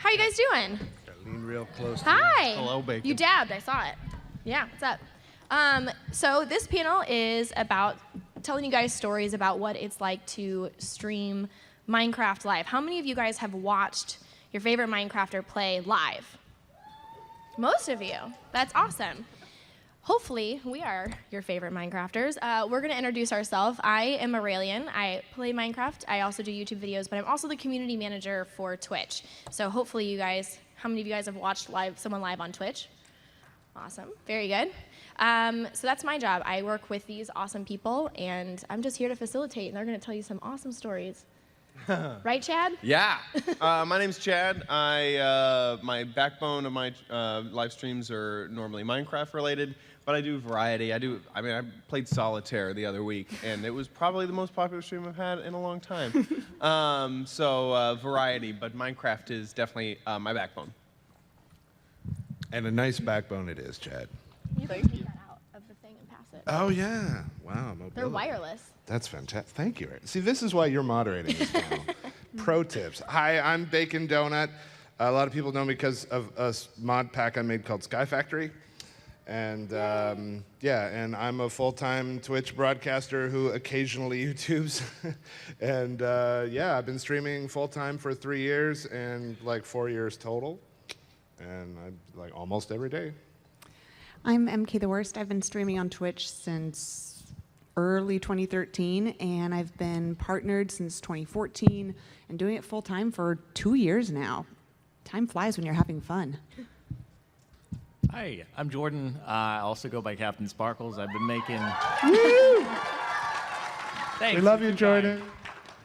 How you guys doing? Gotta lean real close. Hi. Hello, Bacon. You dabbed. I saw it. Yeah. What's up? So this panel is about telling you guys stories about what it's like to stream Minecraft live. How many of you guys have watched your favorite Minecrafter play live? Most of you. That's awesome. Hopefully, we are your favorite Minecrafters. We're going to introduce ourselves. I am Aurelian. I play Minecraft. I also do YouTube videos, but I'm also the community manager for Twitch. So hopefully you guys, how many of you guys have watched someone live on Twitch? Awesome. Very good. So that's my job. I work with these awesome people, and I'm just here to facilitate, and they're going to tell you some awesome stories. Right, Chad? Yeah. My name's Chad. My backbone of my live streams are normally Minecraft related, but I do variety. I played Solitaire the other week, and it was probably the most popular stream I've had in a long time. So variety, but Minecraft is definitely my backbone. And a nice backbone it is, Chad. You can take that out of the thing and pass it. Oh, yeah. Wow. Mobility. They're wireless. That's fantastic. Thank you, Eric. See, this is why you're moderating this panel. Pro tips. Hi, I'm Bacon Donut. A lot of people know me because of a mod pack I made called Sky Factory. And yeah, and I'm a full-time Twitch broadcaster who occasionally YouTubes. And yeah, I've been streaming full-time for 3 years and like 4 years total. And I like almost every day. I'm MK the Worst. I've been streaming on Twitch since early 2013, and I've been partnered since 2014 and doing it full time for 2 years now. Time flies when you're having fun. Hi, I'm Jordan. I also go by Captain Sparkles. I've been making... Thanks. We love you, Jordan.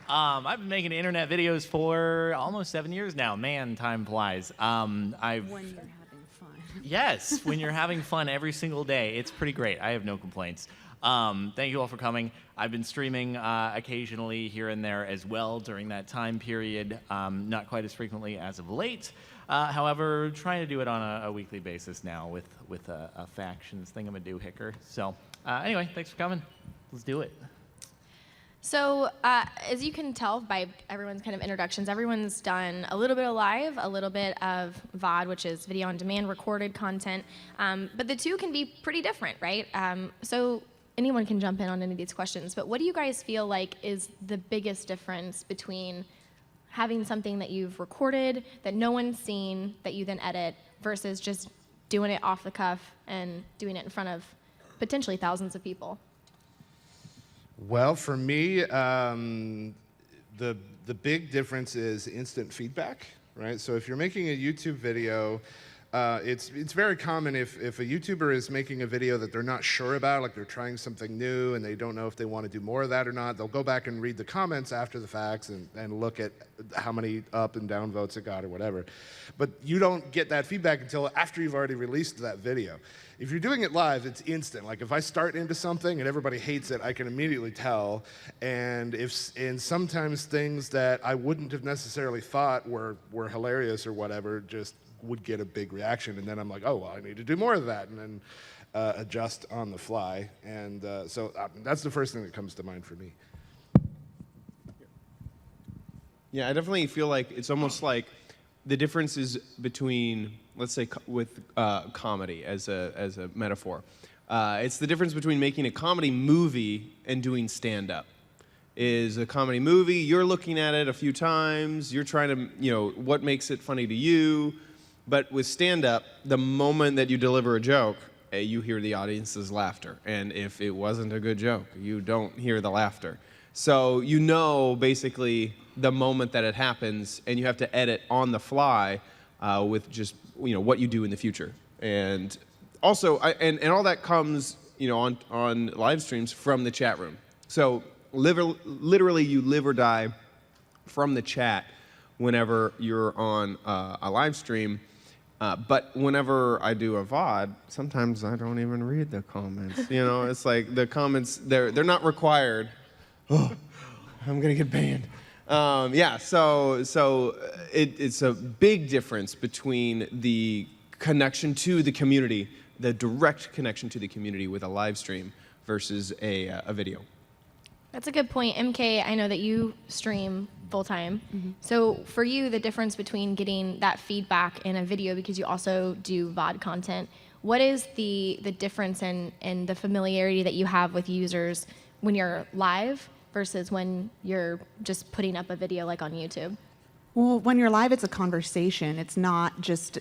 I've been making internet videos for almost 7 years now. Man, time flies. When you're having fun. Yes, when you're having fun every single day. It's pretty great. I have no complaints. Thank you all for coming. I've been streaming occasionally here and there as well during that time period, not quite as frequently as of late. However, trying to do it on a weekly basis now with a factions thingamadoohicker. So anyway, thanks for coming. Let's do it. So as you can tell by everyone's kind of introductions, everyone's done a little bit of live, a little bit of VOD, which is video on demand recorded content, but the two can be pretty different, right? So anyone can jump in on any of these questions, but what do you guys feel like is the biggest difference between having something that you've recorded, that no one's seen, that you then edit, versus just doing it off the cuff and doing it in front of potentially thousands of people? Well, for me, the big difference is instant feedback, right? So if you're making a YouTube video, it's very common if a YouTuber is making a video that they're not sure about, like they're trying something new and they don't know if they want to do more of that or not, they'll go back and read the comments after the facts and look at how many up and down votes it got or whatever. But you don't get that feedback until after you've already released that video. If you're doing it live, it's instant. Like if I start into something and everybody hates it, I can immediately tell. And sometimes things that I wouldn't have necessarily thought were hilarious or whatever just would get a big reaction, and then I'm like, oh, well, I need to do more of that, and then adjust on the fly. And so that's the first thing that comes to mind for me. Yeah, I definitely feel like it's almost like the difference is between, let's say, with comedy as a metaphor. It's the difference between making a comedy movie and doing stand-up. Is a comedy movie, you're looking at it a few times, you're trying to, what makes it funny to you. But with stand-up, the moment that you deliver a joke, you hear the audience's laughter. And if it wasn't a good joke, you don't hear the laughter. So you know basically the moment that it happens, and you have to edit on the fly with just what you do in the future. And also, and all that comes on live streams from the chat room. So literally you live or die from the chat whenever you're on a live stream. But whenever I do a VOD, sometimes I don't even read the comments. It's like the comments, they're not required. Oh, I'm gonna get banned. Yeah, so it's a big difference between the connection to the community, the direct connection to the community with a live stream versus a video. That's a good point. MK, I know that you stream full time. So for you, the difference between getting that feedback in a video, because you also do VOD content, what is the difference in the familiarity that you have with users when you're live versus when you're just putting up a video like on YouTube? Well, when you're live, it's a conversation. It's not just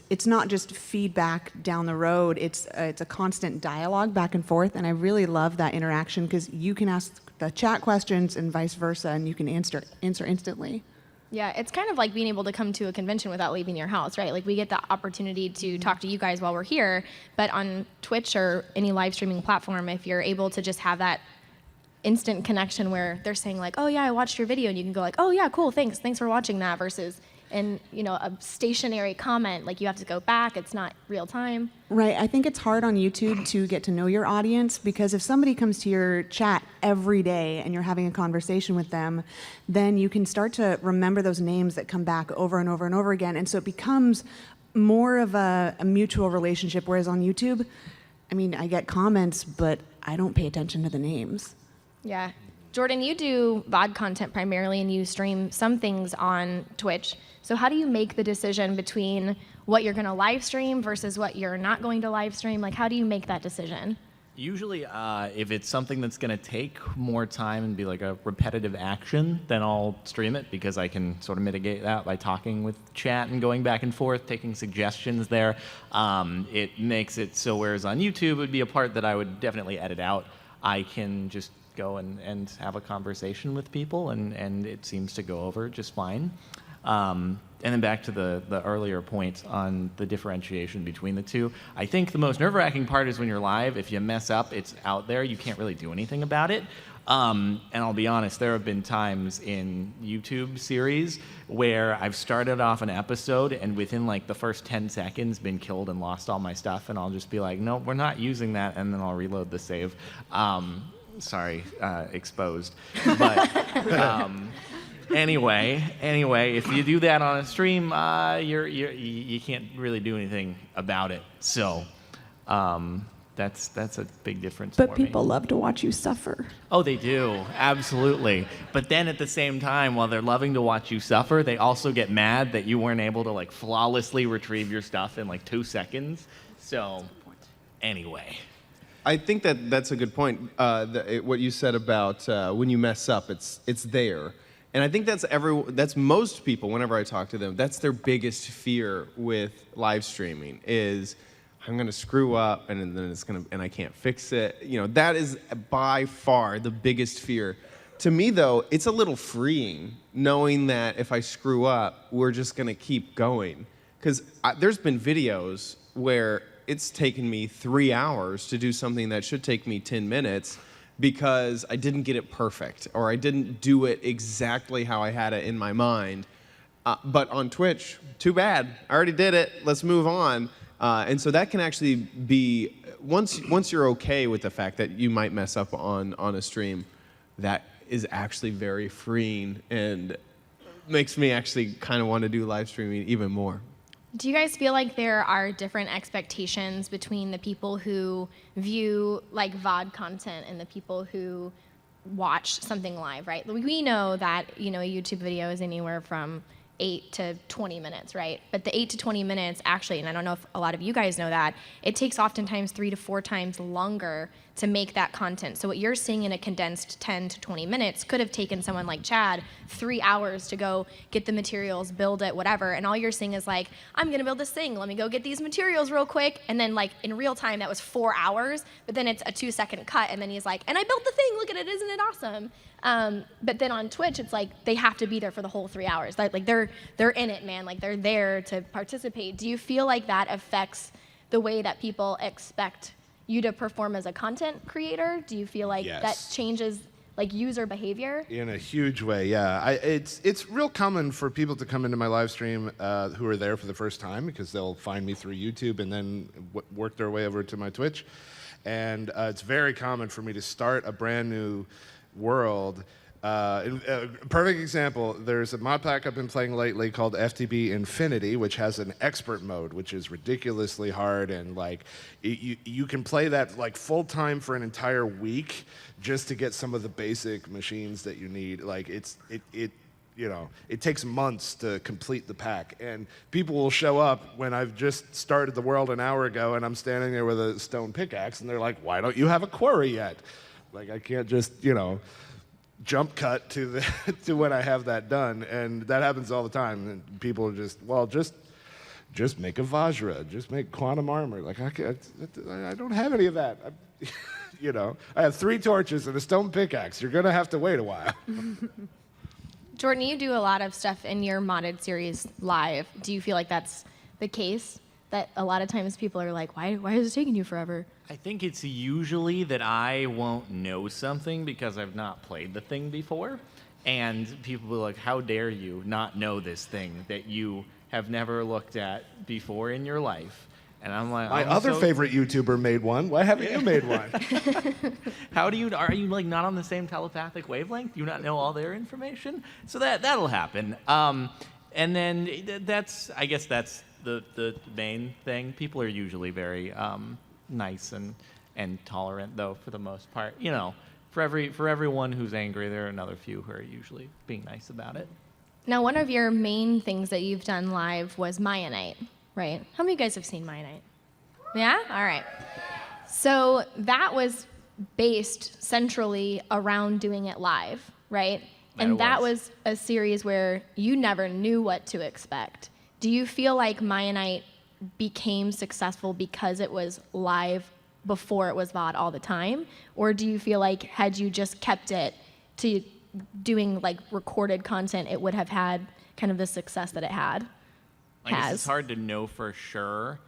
feedback down the road. It's a constant dialogue back and forth, and I really love that interaction because you can ask the chat questions and vice versa, and you can answer instantly. Yeah, it's kind of like being able to come to a convention without leaving your house, right? Like we get the opportunity to talk to you guys while we're here, but on Twitch or any live streaming platform, if you're able to just have that instant connection where they're saying like, oh yeah, I watched your video, and you can go like, oh yeah, cool, thanks for watching that, versus in a stationary comment, like you have to go back, it's not real time. Right. I think it's hard on YouTube to get to know your audience because if somebody comes to your chat every day and you're having a conversation with them, then you can start to remember those names that come back over and over and over again. And so it becomes more of a mutual relationship, whereas on YouTube, I mean, I get comments, but I don't pay attention to the names. Yeah. Jordan, you do VOD content primarily and you stream some things on Twitch. So how do you make the decision between what you're going to live stream versus what you're not going to live stream? Like, how do you make that decision? Usually, if it's something that's going to take more time and be like a repetitive action, then I'll stream it because I can sort of mitigate that by talking with chat and going back and forth, taking suggestions there. It makes it so whereas on YouTube, it would be a part that I would definitely edit out. I can just go and have a conversation with people, and it seems to go over just fine. And then back to the earlier point on the differentiation between the two. I think the most nerve-wracking part is when you're live. If you mess up, it's out there. You can't really do anything about it. And I'll be honest, there have been times in YouTube series where I've started off an episode and within like the first 10 seconds been killed and lost all my stuff, and I'll just be like, no, we're not using that, and then I'll reload the save. Sorry, exposed. But anyway, if you do that on a stream, you can't really do anything about it. So that's a big difference. But for people me. love to watch you suffer. Oh, they do, absolutely. But then at the same time, while they're loving to watch you suffer, they also get mad that you weren't able to like flawlessly retrieve your stuff in like 2 seconds. So anyway. I think that's a good point. What you said about when you mess up, it's there, and I think that's most people. Whenever I talk to them, that's their biggest fear with live streaming is I'm going to screw up, and then and I can't fix it. That is by far the biggest fear. To me, though, it's a little freeing knowing that if I screw up, we're just going to keep going. Because there's been videos where it's taken me 3 hours to do something that should take me 10 minutes because I didn't get it perfect or I didn't do it exactly how I had it in my mind. But on Twitch, too bad. I already did it. Let's move on. And so that can actually be, once you're okay with the fact that you might mess up on a stream, that is actually very freeing and makes me actually kind of want to do live streaming even more. Do you guys feel like there are different expectations between the people who view like VOD content and the people who watch something live, right? We know that, a YouTube video is anywhere from 8 to 20 minutes, right? But the 8 to 20 minutes actually, and I don't know if a lot of you guys know that, it takes oftentimes 3 to 4 times longer to make that content. So what you're seeing in a condensed 10 to 20 minutes could have taken someone like Chad 3 hours to go get the materials, build it, whatever, and all you're seeing is like, I'm gonna build this thing, let me go get these materials real quick, and then like in real time that was 4 hours, but then it's a 2-second cut, and then he's like, and I built the thing, look at it, isn't it awesome? But then on Twitch, it's like they have to be there for the whole 3 hours. Like they're in it, man. Like they're there to participate. Do you feel like that affects the way that people expect you to perform as a content creator? Do you feel like that changes like user behavior? In a huge way, yeah. It's real common for people to come into my live stream who are there for the first time because they'll find me through YouTube and then work their way over to my Twitch. And it's very common for me to start a brand new world. Perfect example, there's a mod pack I've been playing lately called FTB Infinity, which has an expert mode, which is ridiculously hard, and like you can play that like full time for an entire week just to get some of the basic machines that you need. Like it takes months to complete the pack. And people will show up when I've just started the world an hour ago and I'm standing there with a stone pickaxe and they're like, why don't you have a quarry yet? Like, I can't just, jump cut to to when I have that done. And that happens all the time. And people are just make a Vajra, just make quantum armor. Like, I don't have any of that. I have 3 torches and a stone pickaxe. You're going to have to wait a while. Jordan, you do a lot of stuff in your modded series live. Do you feel like that's the case? That a lot of times people are like, why is it taking you forever? I think it's usually that I won't know something because I've not played the thing before. And people will be like, how dare you not know this thing that you have never looked at before in your life? And I'm like, my other favorite YouTuber made one. Why haven't you made one? are you like not on the same telepathic wavelength? Do you not know all their information? So that'll happen. And then I guess that's the main thing. People are usually very nice and tolerant, though, for the most part. For everyone who's angry, there are another few who are usually being nice about it. Now, one of your main things that you've done live was MINECON, right? How many of you guys have seen MINECON? Yeah? All right. So that was based centrally around doing it live, right? And that was a series where you never knew what to expect. Do you feel like MINECON became successful because it was live before it was VOD all the time? Or do you feel like had you just kept it to doing like recorded content, it would have had kind of the success that it had? I guess it's hard to know for sure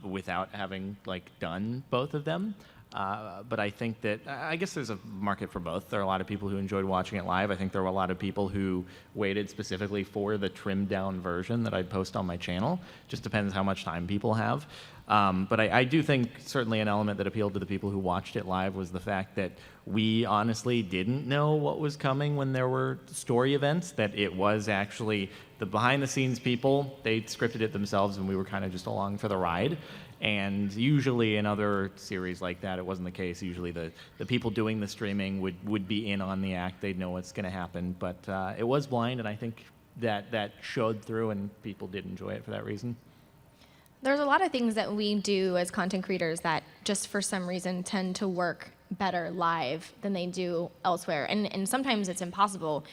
without having done both of them. But I think that, I guess there's a market for both. There are a lot of people who enjoyed watching it live. I think there were a lot of people who waited specifically for the trimmed down version that I'd post on my channel. Just depends how much time people have. But I do think certainly an element that appealed to the people who watched it live was the fact that we honestly didn't know what was coming when there were story events, that it was actually the behind the scenes people, they scripted it themselves and we were kind of just along for the ride. And usually in other series like that, it wasn't the case. Usually the people doing the streaming would be in on the act. They'd know what's going to happen. But it was blind, and I think that showed through, and people did enjoy it for that reason. There's a lot of things that we do as content creators that just for some reason tend to work better live than they do elsewhere. And sometimes it's impossible.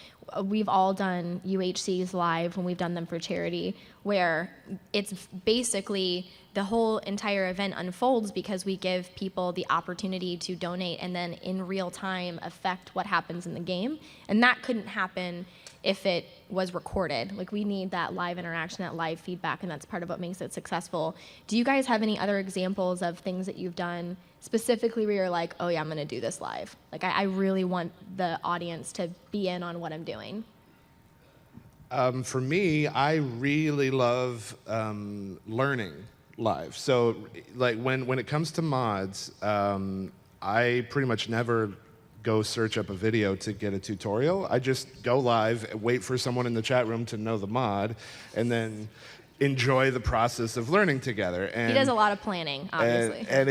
We've all done UHCs live when we've done them for charity, where it's basically the whole entire event unfolds because we give people the opportunity to donate and then in real time affect what happens in the game. And that couldn't happen if it was recorded. Like, we need that live interaction, that live feedback, and that's part of what makes it successful. Do you guys have any other examples of things that you've done specifically where you're like, oh yeah, I'm gonna do this live? Like, I really want the audience to be in on what I'm doing. For me, I really love learning live. So, like, when it comes to mods, I pretty much never go search up a video to get a tutorial. I just go live, wait for someone in the chat room to know the mod, and then enjoy the process of learning together. And he does a lot of planning, obviously. And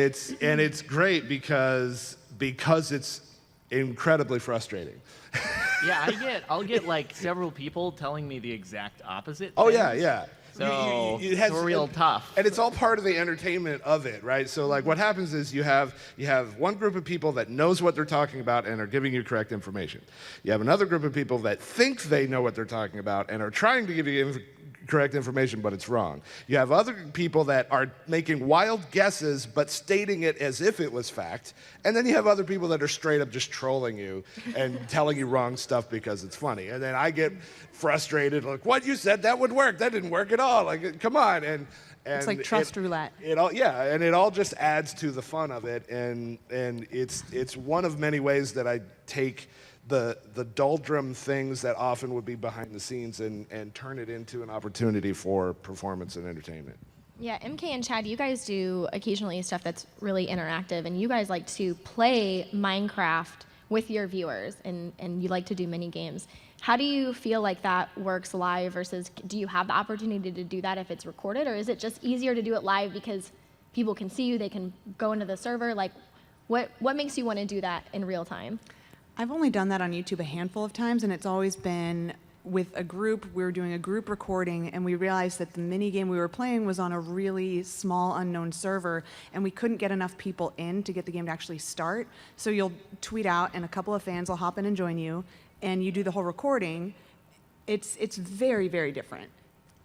it's great because it's incredibly frustrating. Yeah, I'll get like several people telling me the exact opposite. Oh things. Yeah. So it's real tough. And it's all part of the entertainment of it, right? So like what happens is you have one group of people that knows what they're talking about and are giving you correct information. You have another group of people that think they know what they're talking about and are trying to give you correct information, but it's wrong. You have other people that are making wild guesses but stating it as if it was fact. And then you have other people that are straight up just trolling you and telling you wrong stuff because it's funny. And then I get frustrated, like, what you said, that would work. That didn't work at all. Like, come on. And it's like trust roulette. It all just adds to the fun of it. And it's one of many ways that I take the doldrum things that often would be behind the scenes and turn it into an opportunity for performance and entertainment. Yeah, MK and Chad, you guys do occasionally stuff that's really interactive, and you guys like to play Minecraft with your viewers, and you like to do mini games. How do you feel like that works live versus, do you have the opportunity to do that if it's recorded, or is it just easier to do it live because people can see you, they can go into the server? Like, what makes you want to do that in real time? I've only done that on YouTube a handful of times, and it's always been with a group. We were doing a group recording, and we realized that the mini game we were playing was on a really small unknown server, and we couldn't get enough people in to get the game to actually start. So you'll tweet out, and a couple of fans will hop in and join you, and you do the whole recording. It's very, very different.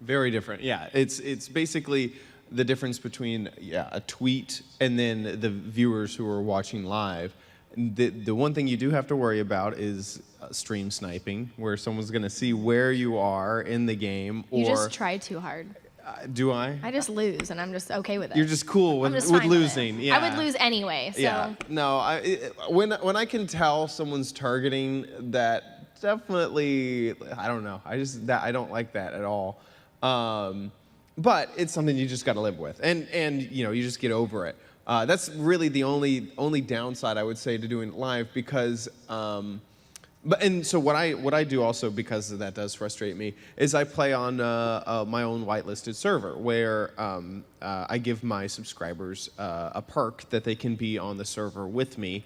Very different, yeah. It's basically the difference between a tweet and then the viewers who are watching live. The one thing you do have to worry about is stream sniping, where someone's going to see where you are in the game. You just try too hard. Do I? I just lose, and I'm just okay with it. You're just cool I'm with, just with fine losing. With it. Yeah. I would lose anyway. So. Yeah. No. When I can tell someone's targeting, that definitely, I don't know. I don't like that at all. But it's something you just got to live with, and you just get over it. That's really the only downside I would say to doing it live, because so what I do also, because that does frustrate me, is I play on my own whitelisted server, where I give my subscribers a perk that they can be on the server with me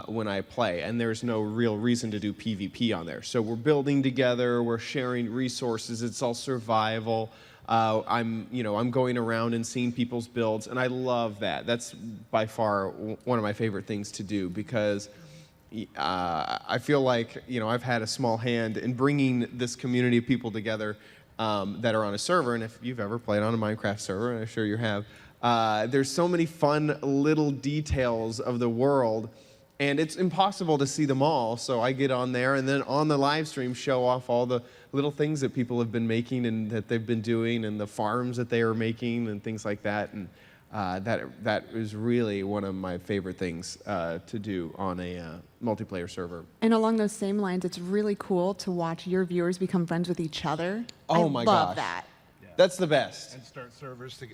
when I play, and there's no real reason to do PvP on there. So we're building together, we're sharing resources, it's all survival. I'm going around and seeing people's builds, and I love that. That's by far one of my favorite things to do, because I feel like I've had a small hand in bringing this community of people together that are on a server. And if you've ever played on a Minecraft server, and I'm sure you have, there's so many fun little details of the world, and it's impossible to see them all. So I get on there, and then on the live stream show off all the little things that people have been making and that they've been doing, and the farms that they are making and things like that. And that is really one of my favorite things to do on a multiplayer server. And along those same lines, it's really cool to watch your viewers become friends with each other. Oh my I love gosh. that. That's the best. And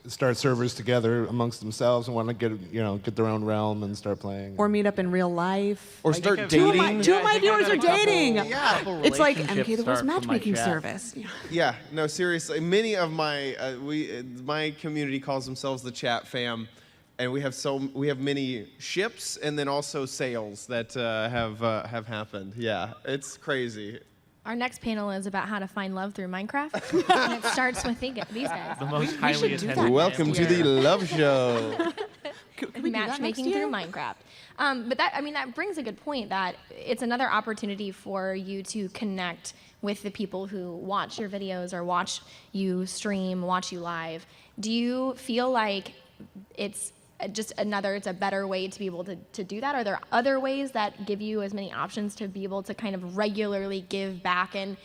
start servers together amongst themselves and want to get their own realm and start playing. Or meet up in real life. Or start dating. Two of my viewers are dating. Yeah. It's like MK the relationships Worst start from my matchmaking chat. service. Yeah, no, seriously. Many of my my community calls themselves the Chat Fam, and we have many ships and then also sales that have happened. Yeah, it's crazy. Our next panel is about how to find love through Minecraft, and it starts with these guys. The most should highly do attended. that. Welcome to the Love Show. Can we do that Matchmaking next through year? Minecraft. But that brings a good point, that it's another opportunity for you to connect with the people who watch your videos or watch you stream, watch you live. Do you feel like it's it's a better way to be able to do that? Are there other ways that give you as many options to be able to kind of regularly give back and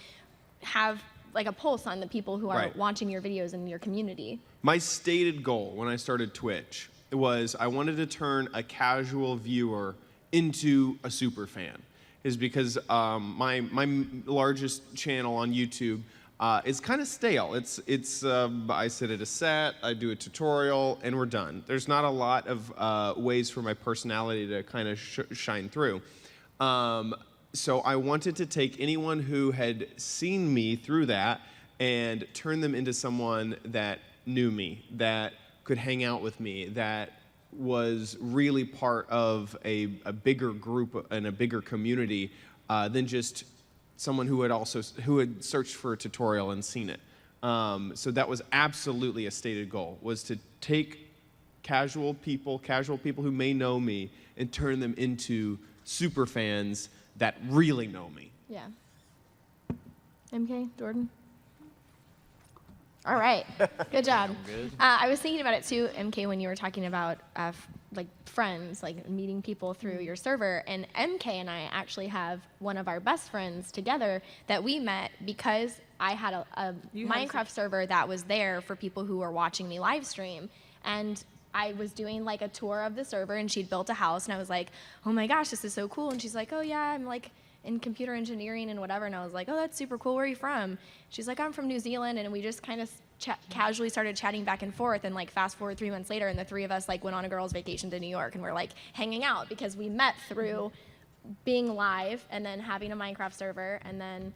have like a pulse on the people who are Right. watching your videos in your community? My stated goal when I started Twitch was I wanted to turn a casual viewer into a super fan. Is because my largest channel on YouTube is kind of stale. I sit at a set, I do a tutorial, and we're done. There's not a lot of ways for my personality to kind of shine through. So I wanted to take anyone who had seen me through that and turn them into someone that knew me, that could hang out with me, that was really part of a bigger group and a bigger community than just someone who had searched for a tutorial and seen it. So that was absolutely a stated goal, was to take casual people who may know me, and turn them into super fans that really know me. Yeah. MK, Jordan? All right. Good job. I was thinking about it too, MK, when you were talking about friends, like meeting people through your server. And MK and I actually have one of our best friends together that we met because I had a Minecraft server that was there for people who were watching me live stream. And I was doing like a tour of the server, and she'd built a house, and I was like, oh my gosh, this is so cool. And she's like, oh yeah, I'm like in computer engineering and whatever. And I was like, oh, that's super cool. Where are you from? She's like, I'm from New Zealand. And we just kind of casually started chatting back and forth. And like fast forward 3 months later, and the three of us like went on a girls' vacation to New York, and we're like hanging out because we met through being live and then having a Minecraft server and then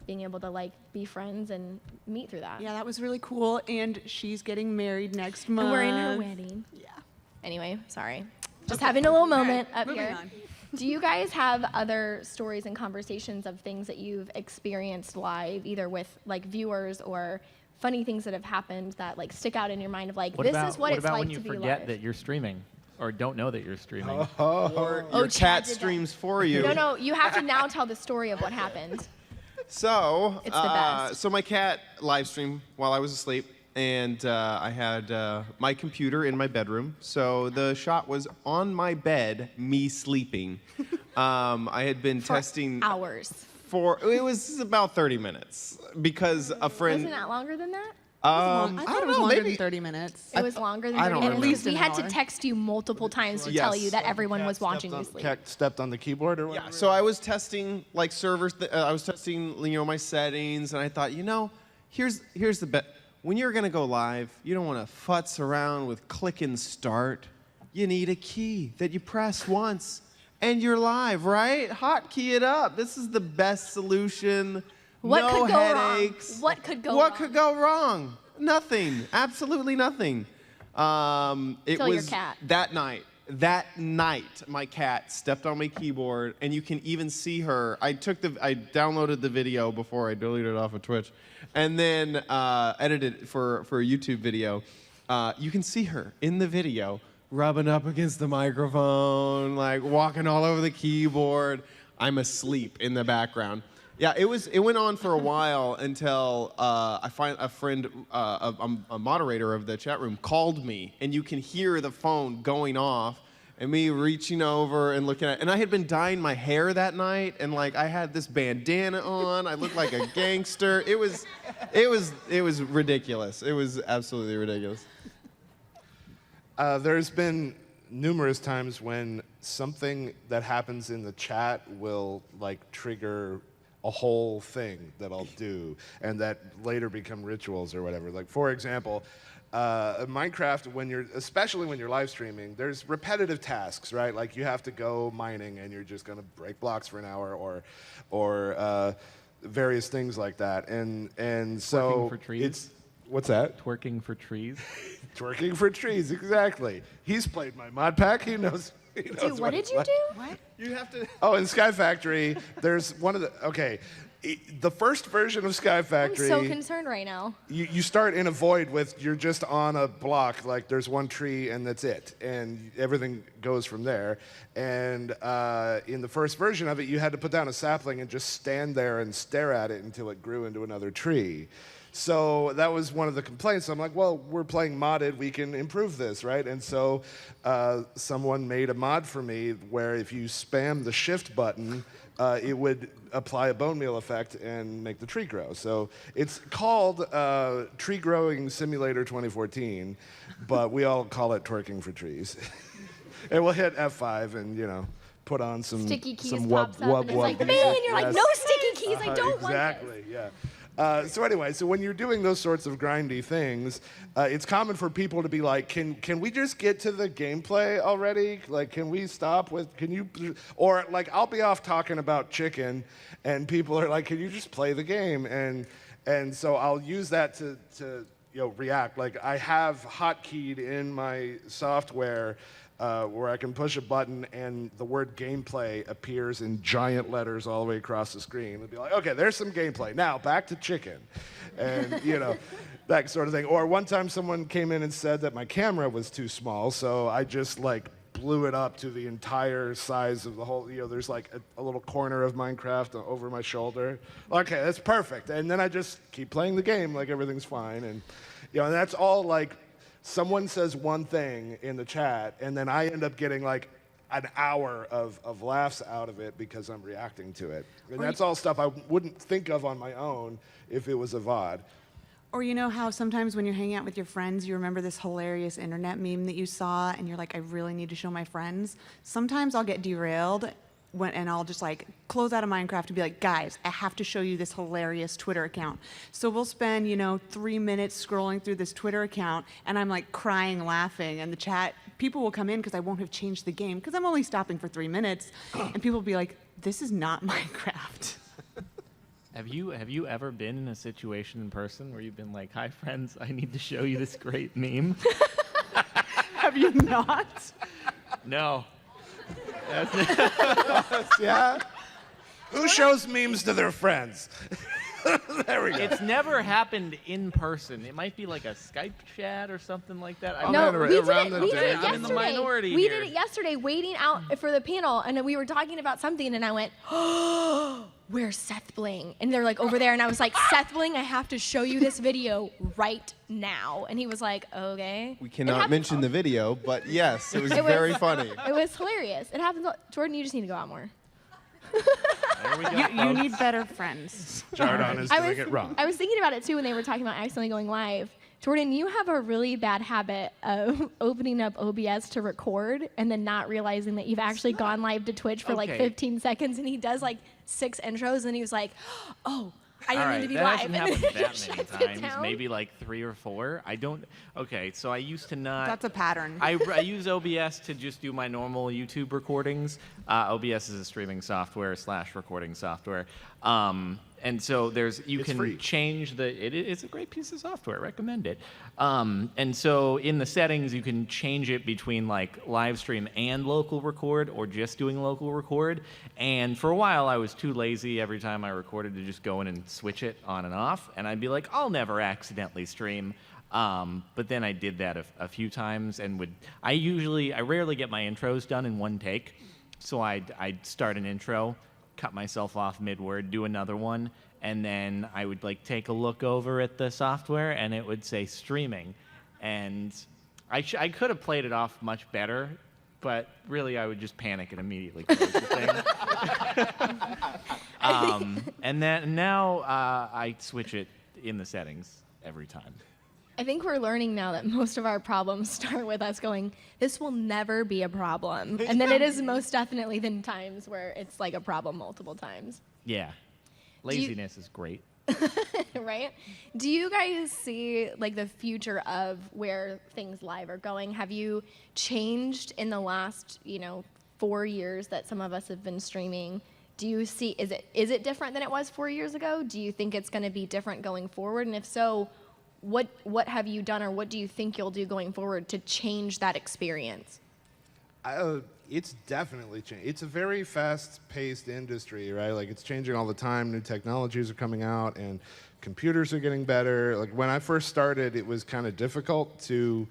being able to like be friends and meet through that. Yeah, that was really cool. And she's getting married next month. And we're in her wedding. Yeah. Anyway, sorry. Just having a little moment up Moving here. on. Do you guys have other stories and conversations of things that you've experienced live, either with like viewers or funny things that have happened that like stick out in your mind of like, this is what it's like when to you be forget live? that you're streaming or don't know that you're streaming? Or Oh, your Chad cat did that. streams for you. No, you have to now tell the story of what happened. So, It's the best. so my cat live streamed while I was asleep, and I had my computer in my bedroom. So the shot was on my bed, me sleeping. I had been For testing hours. it was about 30 minutes because a friend. Wasn't that longer than that? I I thought don't it was know, longer maybe- than 30 minutes. It was longer than I 30 don't minutes. remember. At least We an had hour. to text you multiple times to Yes. tell you that everyone was watching you Stepped sleep. Cat stepped on the keyboard or whatever. Yeah, so I was testing like servers. I was testing, my settings, and I thought, here's the bet. When you're gonna go live, you don't want to futz around with click and start. You need a key that you press once, and you're live, right? Hotkey it up. This is the best solution. What no could go headaches. wrong? What could go What wrong? could go wrong? Nothing. Absolutely nothing. It Till your was cat. that night. That night, my cat stepped on my keyboard, and you can even see her. I downloaded the video before I deleted it off of Twitch, and then edited it for a YouTube video. You can see her in the video, rubbing up against the microphone, like walking all over the keyboard. I'm asleep in the background. Yeah, it went on for a while until I find a friend, a moderator of the chat room, called me, and you can hear the phone going off, and me reaching over and looking at it. And I had been dyeing my hair that night, and like I had this bandana on. I looked like a gangster. It was ridiculous. It was absolutely ridiculous. There's been numerous times when something that happens in the chat will like trigger a whole thing that I'll do, and that later become rituals or whatever. Like for example, Minecraft, especially when you're live streaming, there's repetitive tasks, right? Like you have to go mining, and you're just gonna break blocks for an hour, or various things like that. And so Twerking for trees? what's that? Twerking for trees. Twerking for trees, exactly. He's played my mod pack. He knows. Dude, what did you do? What? You have to. Oh, in Sky Factory, there's one of the. Okay, the first version of Sky I'm Factory. so concerned right now. You start in a void with you're just on a block, like there's one tree and that's it, and everything goes from there. And in the first version of it, you had to put down a sapling and just stand there and stare at it until it grew into another tree. So that was one of the complaints. I'm like, well, we're playing modded, we can improve this, right? And so someone made a mod for me where if you spam the shift button, it would apply a bone meal effect and make the tree grow. So it's called Tree Growing Simulator 2014, but we all call it Twerking for Trees. And we'll hit F5 and, put on some Sticky keys some pops up, and it's like, music. man, you're like, Yes. no sticky keys, I don't want Exactly, this. yeah. So anyway, so when you're doing those sorts of grindy things, it's common for people to be like, can we just get to the gameplay already? Like, can we stop with, or like I'll be off talking about chicken, and people are like, can you just play the game? And so I'll use that to react. Like I have hotkeyed in my software where I can push a button and the word gameplay appears in giant letters all the way across the screen. It'll be like, okay, there's some gameplay. Now back to chicken. And, that sort of thing. Or one time someone came in and said that my camera was too small, so I just like blew it up to the entire size of the whole, there's like a little corner of Minecraft over my shoulder. Okay, that's perfect. And then I just keep playing the game like everything's fine. And, and that's all like, someone says one thing in the chat, and then I end up getting like an hour of laughs out of it because I'm reacting to it. And that's all stuff I wouldn't think of on my own if it was a VOD. Or you know how sometimes when you're hanging out with your friends, you remember this hilarious internet meme that you saw, and you're like, I really need to show my friends. Sometimes I'll get derailed, and I'll just like close out of Minecraft and be like, guys, I have to show you this hilarious Twitter account. So we'll spend, 3 minutes scrolling through this Twitter account, and I'm like crying, laughing, and the chat, people will come in because I won't have changed the game because I'm only stopping for 3 minutes, and people will be like, this is not Minecraft. Have you ever been in a situation in person where you've been like, hi friends, I need to show you this great meme? Have you not? No. Yeah. Who shows memes to their friends? There we go. It's never happened in person. It might be like a Skype chat or something like that. I No, don't know. we did around it. the We day. did it I'm in the yesterday. minority We here. did it yesterday, waiting out for the panel, and then we were talking about something, and I went, "Oh, where's Seth Bling?" And they're like over there, and I was like, "Seth Bling, I have to show you this video right now." And he was like, "Okay." We It cannot happens mention all- the video, but yes, it was It was- very funny. It was hilarious. It happens. Jordan, you just need to go out more. There we go, You folks. need better friends. Jardon is doing it wrong. I was thinking about it too when they were talking about accidentally going live. Jordan, you have a really bad habit of opening up OBS to record and then not realizing that you've actually gone live to Twitch for like Okay. 15 seconds, and he does like 6 intros, and he was like, "Oh, I didn't All mean right, to be that live." hasn't And then happened he that shuts many it times. down. Maybe like 3 or 4. I don't. Okay, so I used to not. That's a pattern. I use OBS to just do my normal YouTube recordings. OBS is a streaming software / recording software. And so you It's can free. change it's a great piece of software. Recommend it. And so in the settings, you can change it between like live stream and local record, or just doing local record. And for a while, I was too lazy every time I recorded to just go in and switch it on and off. And I'd be like, I'll never accidentally stream. But then I did that a few times, and I rarely get my intros done in one take. So I'd start an intro, cut myself off mid-word, do another one, and then I would like take a look over at the software, and it would say streaming. And I could have played it off much better, but really I would just panic and immediately close the thing. And then now I switch it in the settings every time. I think we're learning now that most of our problems start with us going, "This will never be a problem," and then it is most definitely then times where it's like a problem multiple times. Yeah. Laziness is great. Right? Do you guys see like the future of where things live are going? Have you changed in the last, 4 years that some of us have been streaming? Do you see is it different than it was 4 years ago? Do you think it's going to be different going forward? And if so, what have you done, or what do you think you'll do going forward to change that experience? It's definitely changed. It's a very fast-paced industry, right? Like, it's changing all the time. New technologies are coming out, and computers are getting better. Like, when I first started, it was kind of difficult to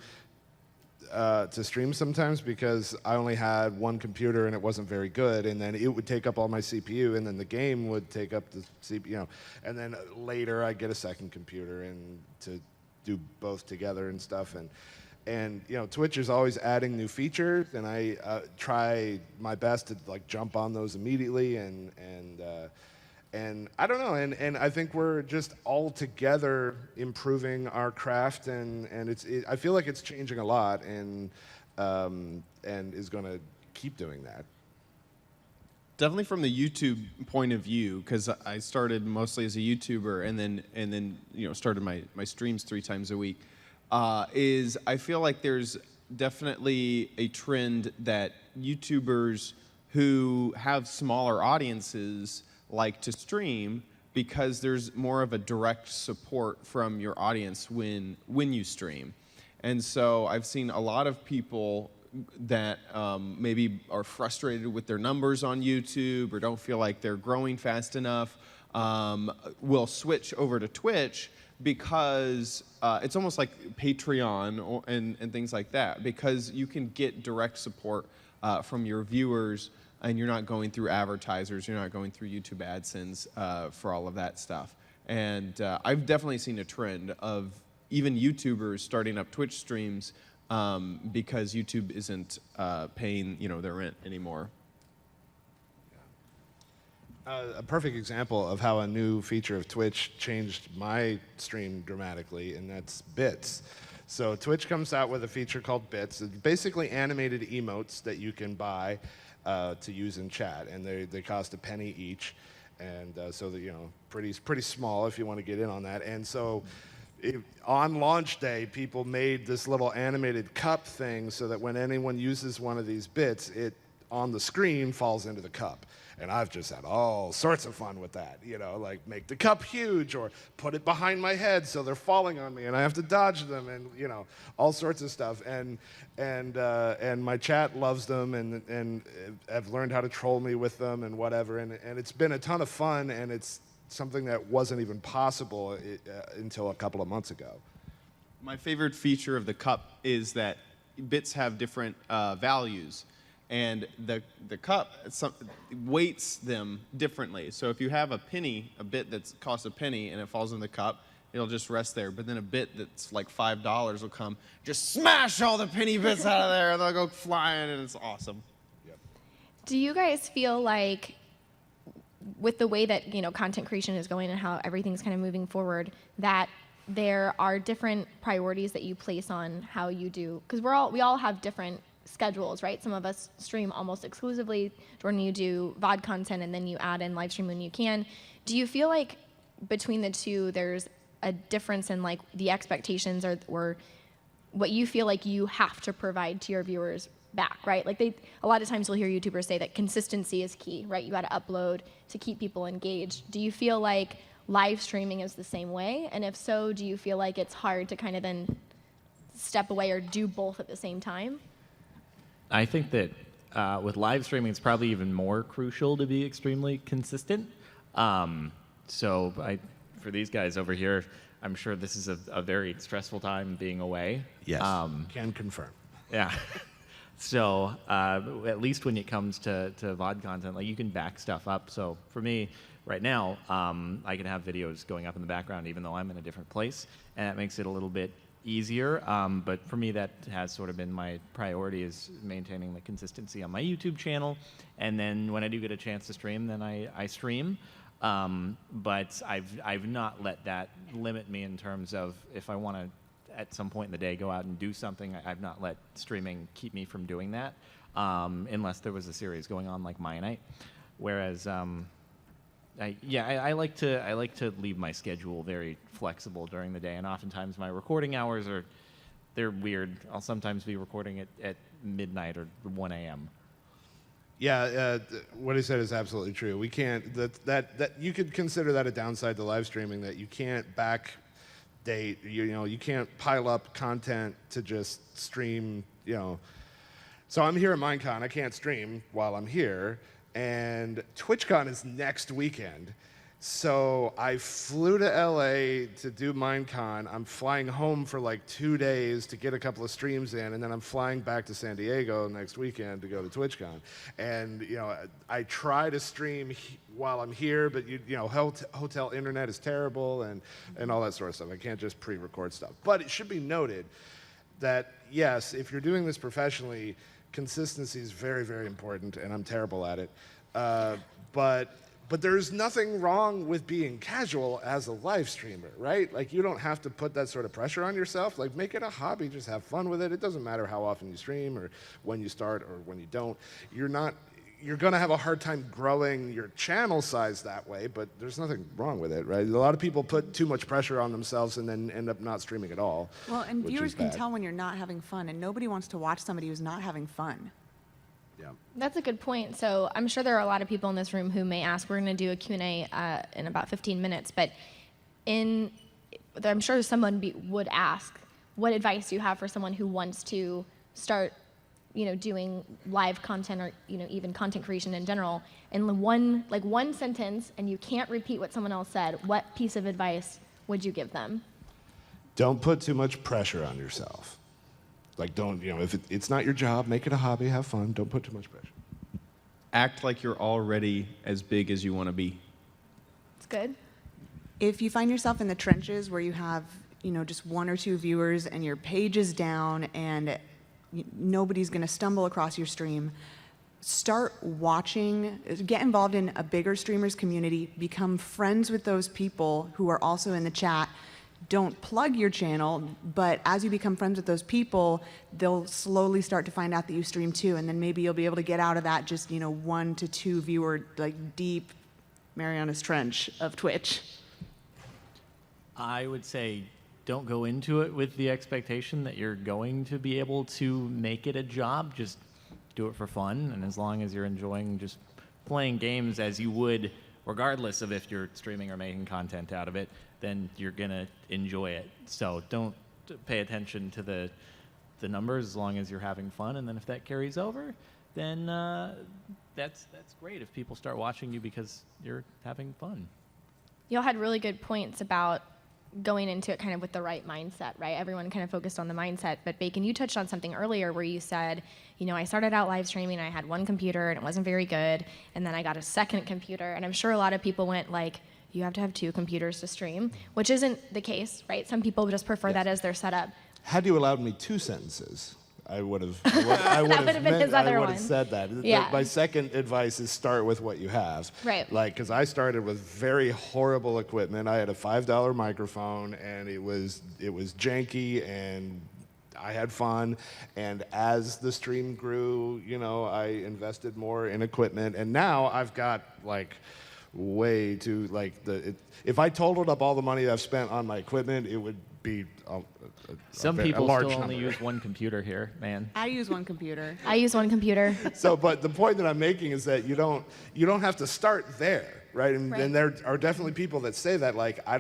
stream sometimes because I only had one computer and it wasn't very good, and then it would take up all my CPU, and then the game would take up the CPU, and then later I'd get a second computer and to do both together and stuff, and Twitch is always adding new features, and I try my best to like jump on those immediately, and I don't know, and I think we're just all together improving our craft, and I feel like it's changing a lot, and is going to keep doing that. Definitely from the YouTube point of view, because I started mostly as a YouTuber, and then started my streams 3 times a week. Is I feel like there's definitely a trend that YouTubers who have smaller audiences like to stream, because there's more of a direct support from your audience when you stream. And so I've seen a lot of people that maybe are frustrated with their numbers on YouTube or don't feel like they're growing fast enough will switch over to Twitch, because it's almost like Patreon and things like that, because you can get direct support from your viewers, and you're not going through advertisers, you're not going through YouTube AdSense for all of that stuff. And I've definitely seen a trend of even YouTubers starting up Twitch streams because YouTube isn't paying their rent anymore. A perfect example of how a new feature of Twitch changed my stream dramatically, and that's bits. So Twitch comes out with a feature called bits. It's basically animated emotes that you can buy to use in chat, and they cost $0.01 each, and so that pretty small if you want to get in on that. And so on launch day, people made this little animated cup thing so that when anyone uses one of these bits, it on the screen falls into the cup. And I've just had all sorts of fun with that, like make the cup huge or put it behind my head so they're falling on me and I have to dodge them, and all sorts of stuff. And my chat loves them, and have learned how to troll me with them and whatever. And it's been a ton of fun, and it's something that wasn't even possible until a couple of months ago. My favorite feature of the cup is that bits have different values, and the cup weights them differently. So if you have a bit that costs a penny and it falls in the cup, it'll just rest there. But then a bit that's like $5 will come, just smash all the penny bits out of there, and they'll go flying, and it's awesome. Do you guys feel like, with the way that content creation is going and how everything's kind of moving forward, that there are different priorities that you place on how you do? Because we all have different schedules, right? Some of us stream almost exclusively. Jordan, you do VOD content, and then you add in live stream when you can. Do you feel like between the two, there's a difference in like the expectations or what you feel like you have to provide to your viewers back, right? Like a lot of times you'll hear YouTubers say that consistency is key, right? You got to upload to keep people engaged. Do you feel like live streaming is the same way? And if so, do you feel like it's hard to kind of then step away or do both at the same time? I think that with live streaming, it's probably even more crucial to be extremely consistent. So for these guys over here, I'm sure this is a very stressful time being away. Yes, can confirm. Yeah. So at least when it comes to VOD content, like you can back stuff up. So for me, right now, I can have videos going up in the background even though I'm in a different place, and that makes it a little bit easier. But for me, that has sort of been my priority, is maintaining the consistency on my YouTube channel. And then when I do get a chance to stream, then I stream. But I've not let that limit me in terms of if I want to at some point in the day go out and do something. I've not let streaming keep me from doing that, unless there was a series going on like MINECON. Whereas I like to leave my schedule very flexible during the day, and oftentimes my recording hours they're weird. I'll sometimes be recording at midnight or 1 a.m. Yeah, what he said is absolutely true. We can't, that you could consider that a downside to live streaming, that you can't backdate, you can't pile up content to just stream, So I'm here at MINECON, I can't stream while I'm here, and TwitchCon is next weekend. So I flew to LA to do MINECON. I'm flying home for like 2 days to get a couple of streams in, and then I'm flying back to San Diego next weekend to go to TwitchCon. And I try to stream while I'm here, but hotel internet is terrible and all that sort of stuff. I can't just pre-record stuff. But it should be noted that yes, if you're doing this professionally, consistency is very, very important, and I'm terrible at it. But there's nothing wrong with being casual as a live streamer, right? Like, you don't have to put that sort of pressure on yourself. Like, make it a hobby, just have fun with it. It doesn't matter how often you stream or when you start or when you don't. You're gonna have a hard time growing your channel size that way, but there's nothing wrong with it, right? A lot of people put too much pressure on themselves and then end up not streaming at all. Well, and viewers can tell when you're not having fun, and nobody wants to watch somebody who's not having fun. Yeah. That's a good point. So I'm sure there are a lot of people in this room who may ask. We're going to do a Q&A in about 15 minutes, but I'm sure someone would ask, what advice do you have for someone who wants to start, doing live content or even content creation in general? In one sentence, and you can't repeat what someone else said, what piece of advice would you give them? Don't put too much pressure on yourself. Like, don't, if it's not your job, make it a hobby, have fun, don't put too much pressure. Act like you're already as big as you want to be. It's good. If you find yourself in the trenches where you have, just 1 or 2 viewers and your page is down and nobody's going to stumble across your stream, start watching, get involved in a bigger streamers community, become friends with those people who are also in the chat. Don't plug your channel, but as you become friends with those people, they'll slowly start to find out that you stream too, and then maybe you'll be able to get out of that just 1 to 2 viewer, like, deep Mariana's Trench of Twitch. I would say don't go into it with the expectation that you're going to be able to make it a job. Just do it for fun, and as long as you're enjoying just playing games as you would regardless of if you're streaming or making content out of it, then you're going to enjoy it. So don't pay attention to the numbers as long as you're having fun. And then if that carries over, then that's great if people start watching you because you're having fun. Y'all had really good points about going into it kind of with the right mindset, right? Everyone kind of focused on the mindset. But Bacon, you touched on something earlier where you said, you know, I started out live streaming, I had one computer and it wasn't very good, and then I got a second computer, and I'm sure a lot of people went like, you have to have 2 computers to stream, which isn't the case, right? Some people just prefer that as their setup. Had you allowed me 2 sentences, I would have. I would would've been his other one. said that. Yeah. My second advice is start with what you have. Right. Like, because I started with very horrible equipment. I had a $5 microphone, and it was janky, and I had fun. And as the stream grew, you know, I invested more in equipment, and now I've got like way too like if I totaled up all the money I've spent on my equipment, it would be Some a people large still only number. use one computer here, man. I use one computer. I use one computer. So, but the point that I'm making is that you don't have to start there, right? And there are definitely people that say that, like, I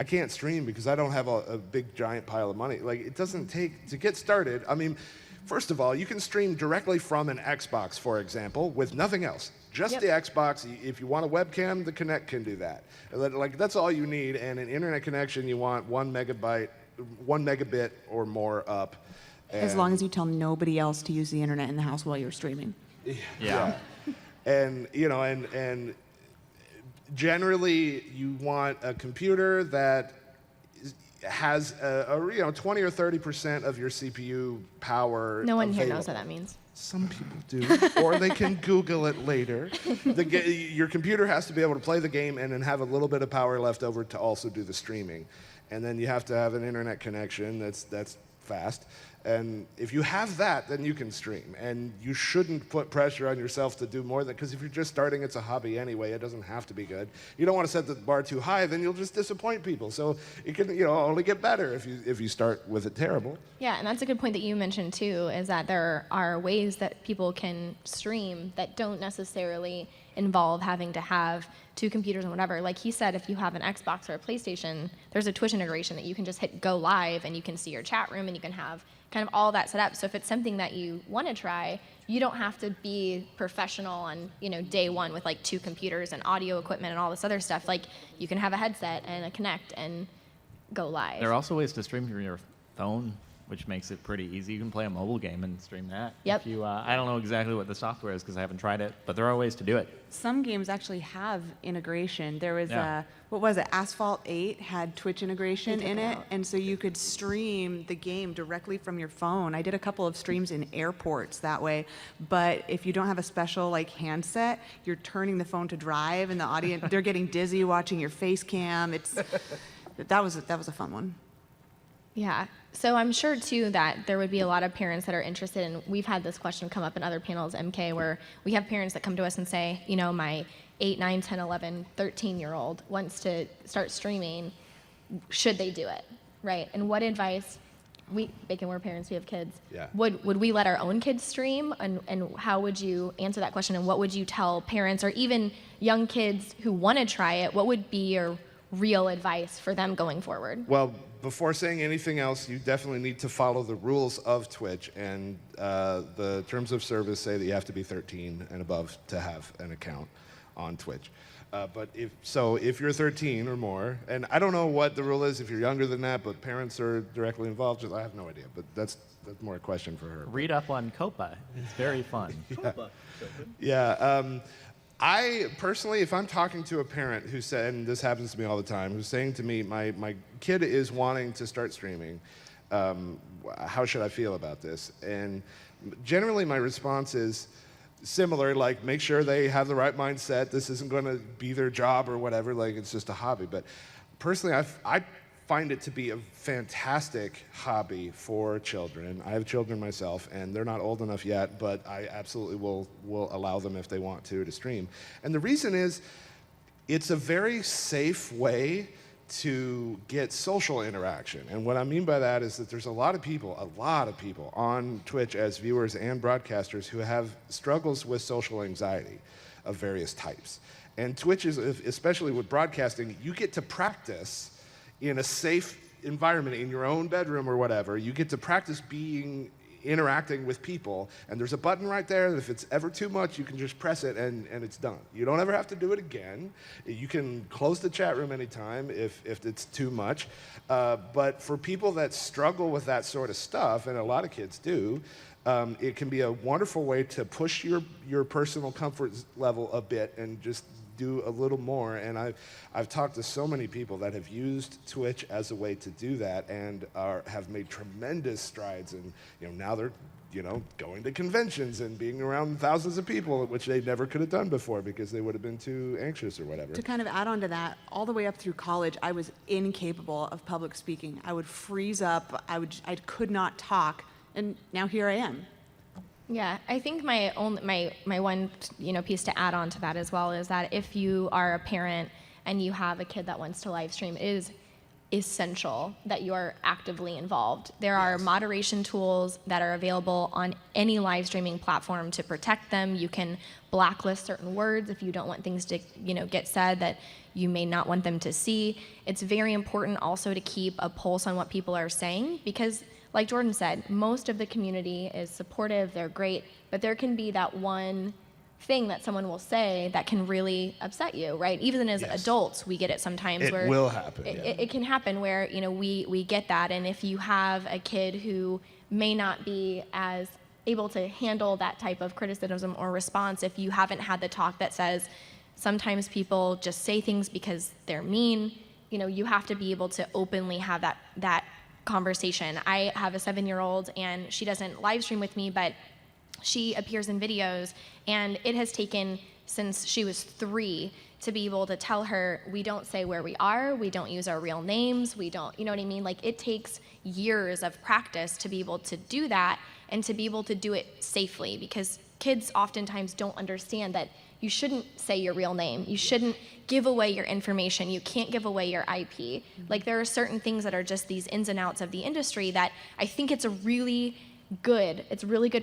can't stream because I don't have a big giant pile of money. Like, it doesn't take to get started. I mean, first of all, you can stream directly from an Xbox, for example, with nothing else. Just the Xbox. If you want a webcam, the Kinect can do that. Like, that's all you need. And an internet connection, you want 1 megabit or more up. As long as you tell nobody else to use the internet in the house while you're streaming. Yeah. And you know, and generally you want a computer that has a 20 or 30% of your CPU power. No one here available. knows what that means. Some people do, or they can Google it later. Your computer has to be able to play the game and then have a little bit of power left over to also do the streaming. And then you have to have an internet connection that's fast. And if you have that, then you can stream. And you shouldn't put pressure on yourself to do more than, because if you're just starting, it's a hobby anyway. It doesn't have to be good. You don't want to set the bar too high, then you'll just disappoint people. So it can, only get better if you start with it terrible. Yeah, and that's a good point that you mentioned too, is that there are ways that people can stream that don't necessarily involve having to have 2 computers and whatever. Like he said, if you have an Xbox or a PlayStation, there's a Twitch integration that you can just hit go live and you can see your chat room and you can have kind of all that set up. So if it's something that you want to try, you don't have to be professional on, day one with like 2 computers and audio equipment and all this other stuff. Like you can have a headset and a Kinect and go live. There are also ways to stream from your phone, which makes it pretty easy. You can play a mobile game and stream that. Yep. If I don't know exactly what the software is because I haven't tried it, but there are ways to do it. Some games actually have integration. There was Yeah. what was it? Asphalt 8 had Twitch integration They took in it it, out. and so you could stream the game directly from your phone. I did a couple of streams in airports that way, but if you don't have a special like handset, you're turning the phone to drive, and the audience they're getting dizzy watching your face cam. That was a fun one. Yeah. So I'm sure, too, that there would be a lot of parents that are interested in, we've had this question come up in other panels, MK, where we have parents that come to us and say, my 8, 9, 10, 11, 13-year-old wants to start streaming. Should they do it? Right? And what advice, Bacon, we're parents, we have kids. Yeah. Would we let our own kids stream? And how would you answer that question? And what would you tell parents or even young kids who want to try it? What would be your real advice for them going forward? Well, before saying anything else, you definitely need to follow the rules of Twitch, and the terms of service say that you have to be 13 and above to have an account on Twitch. But if you're 13 or more, and I don't know what the rule is if you're younger than that, but parents are directly involved. I have no idea, but that's more a question for her. Read up on Copa. It's very fun. Yeah. I personally, if I'm talking to a parent who said, and this happens to me all the time, who's saying to me, my kid is wanting to start streaming, how should I feel about this? And generally my response is similar, like make sure they have the right mindset. This isn't going to be their job or whatever, like it's just a hobby. But personally, I find it to be a fantastic hobby for children. I have children myself, and they're not old enough yet, but I absolutely will allow them if they want to stream. And the reason is, it's a very safe way to get social interaction. And what I mean by that is that there's a lot of people on Twitch as viewers and broadcasters who have struggles with social anxiety. of various types. And Twitch is, especially with broadcasting, you get to practice in a safe environment in your own bedroom or whatever. You get to practice interacting with people, and there's a button right there that if it's ever too much, you can just press it and it's done. You don't ever have to do it again. You can close the chat room anytime if it's too much. But for people that struggle with that sort of stuff, and a lot of kids do, it can be a wonderful way to push your personal comfort level a bit and just do a little more. And I've talked to so many people that have used Twitch as a way to do that and have made tremendous strides. And now they're going to conventions and being around thousands of people, which they never could have done before because they would have been too anxious or whatever. To kind of add on to that, all the way up through college, I was incapable of public speaking. I would freeze up. I could not talk, and now here I am. Yeah, I think my one piece to add on to that as well is that if you are a parent and you have a kid that wants to live stream, it is essential that you are actively involved. There are moderation tools that are available on any live streaming platform to protect them. You can blacklist certain words if you don't want things to get said that you may not want them to see. It's very important also to keep a pulse on what people are saying because, like Jordan said, most of the community is supportive, they're great, but there can be that one thing that someone will say that can really upset you, right? Even as adults, we get it sometimes. It will happen. It can happen where, we get that, and if you have a kid who may not be as able to handle that type of criticism or response, if you haven't had the talk that says, sometimes people just say things because they're mean, you have to be able to openly have that conversation. I have a 7-year-old and she doesn't live stream with me, but she appears in videos, and it has taken since she was 3 to be able to tell her we don't say where we are, we don't use our real names, we don't, you know what I mean? Like, it takes years of practice to be able to do that and to be able to do it safely, because kids oftentimes don't understand that you shouldn't say your real name. You shouldn't give away your information. You can't give away your IP. Like, there are certain things that are just these ins and outs of the industry that I think it's really good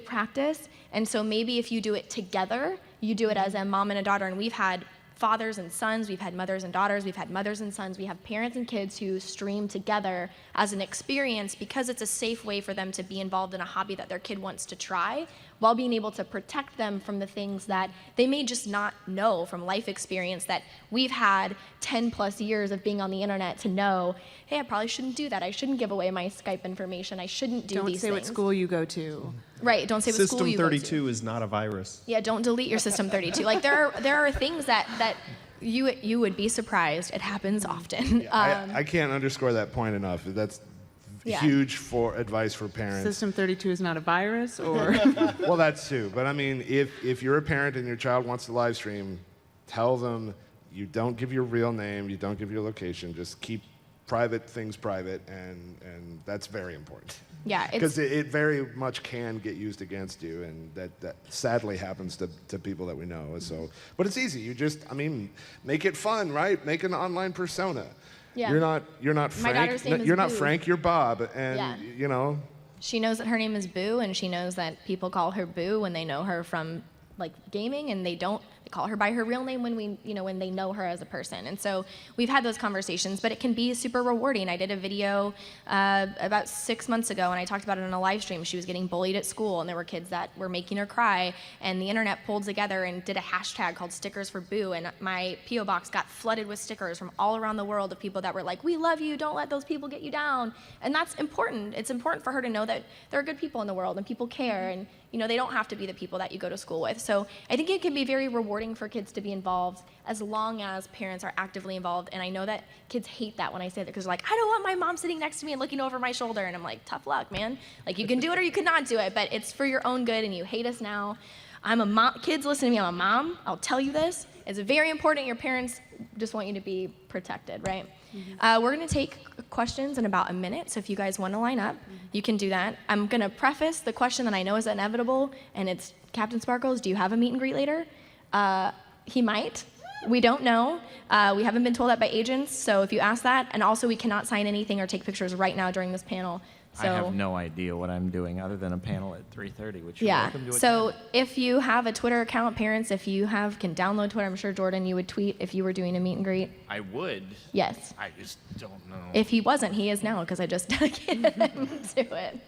practice. And so maybe if you do it together, you do it as a mom and a daughter, and we've had fathers and sons, we've had mothers and daughters, we've had mothers and sons, we have parents and kids who stream together as an experience because it's a safe way for them to be involved in a hobby that their kid wants to try, while being able to protect them from the things that they may just not know from life experience that we've had 10 plus years of being on the internet to know, hey, I probably shouldn't do that. I shouldn't give away my Skype information. I shouldn't do these things. Don't say what school you go to. Right, don't say what school you go to. System 32 is not a virus. Yeah, don't delete your System 32. Like, there are things that you would be surprised. It happens often. Yeah, I can't underscore that point enough. That's huge for advice for parents. System 32 is not a virus, or? Well, that's too. But I mean, if you're a parent and your child wants to live stream, tell them you don't give your real name, you don't give your location, just keep private things private, and that's very important. Yeah, because it very much can get used against you, and that sadly happens to people that we know. So, but it's easy. You just, make it fun, right? Make an online persona. Yeah. You're not Frank. My daughter's name is you're not Boo. Frank. You're Bob, and She knows that her name is Boo, and she knows that people call her Boo when they know her from gaming, and they call her by her real name when they know her as a person. And so we've had those conversations, but it can be super rewarding. I did a video about 6 months ago, and I talked about it on a live stream. She was getting bullied at school, and there were kids that were making her cry, and the internet pulled together and did a hashtag called Stickers for Boo, and my P.O. box got flooded with stickers from all around the world of people that were like, we love you, don't let those people get you down. And that's important. It's important for her to know that there are good people in the world, and people care, and they don't have to be the people that you go to school with. So I think it can be very rewarding for kids to be involved as long as parents are actively involved. And I know that kids hate that when I say that, because they're like, I don't want my mom sitting next to me and looking over my shoulder. And I'm like, tough luck, man. Like, you can do it or you cannot do it, but it's for your own good, and you hate us now. I'm a mom. Kids, listen to me. I'm a mom. I'll tell you this. It's very important. Your parents just want you to be protected, right? Mm-hmm. We're going to take questions in about a minute, so if you guys want to line up, you can do that. I'm going to preface the question that I know is inevitable, and it's, Captain Sparkles, do you have a meet and greet later? He might. We don't know. We haven't been told that by agents, so if you ask that, and also we cannot sign anything or take pictures right now during this panel. So I have no idea what I'm doing other than a panel at 3:30, which you're yeah. welcome to So attend. if you have a Twitter account, parents, if you can download Twitter, I'm sure Jordan, you would tweet if you were doing a meet and greet. I would. Yes. I just don't know. If he wasn't, he is now because I just dug him to it.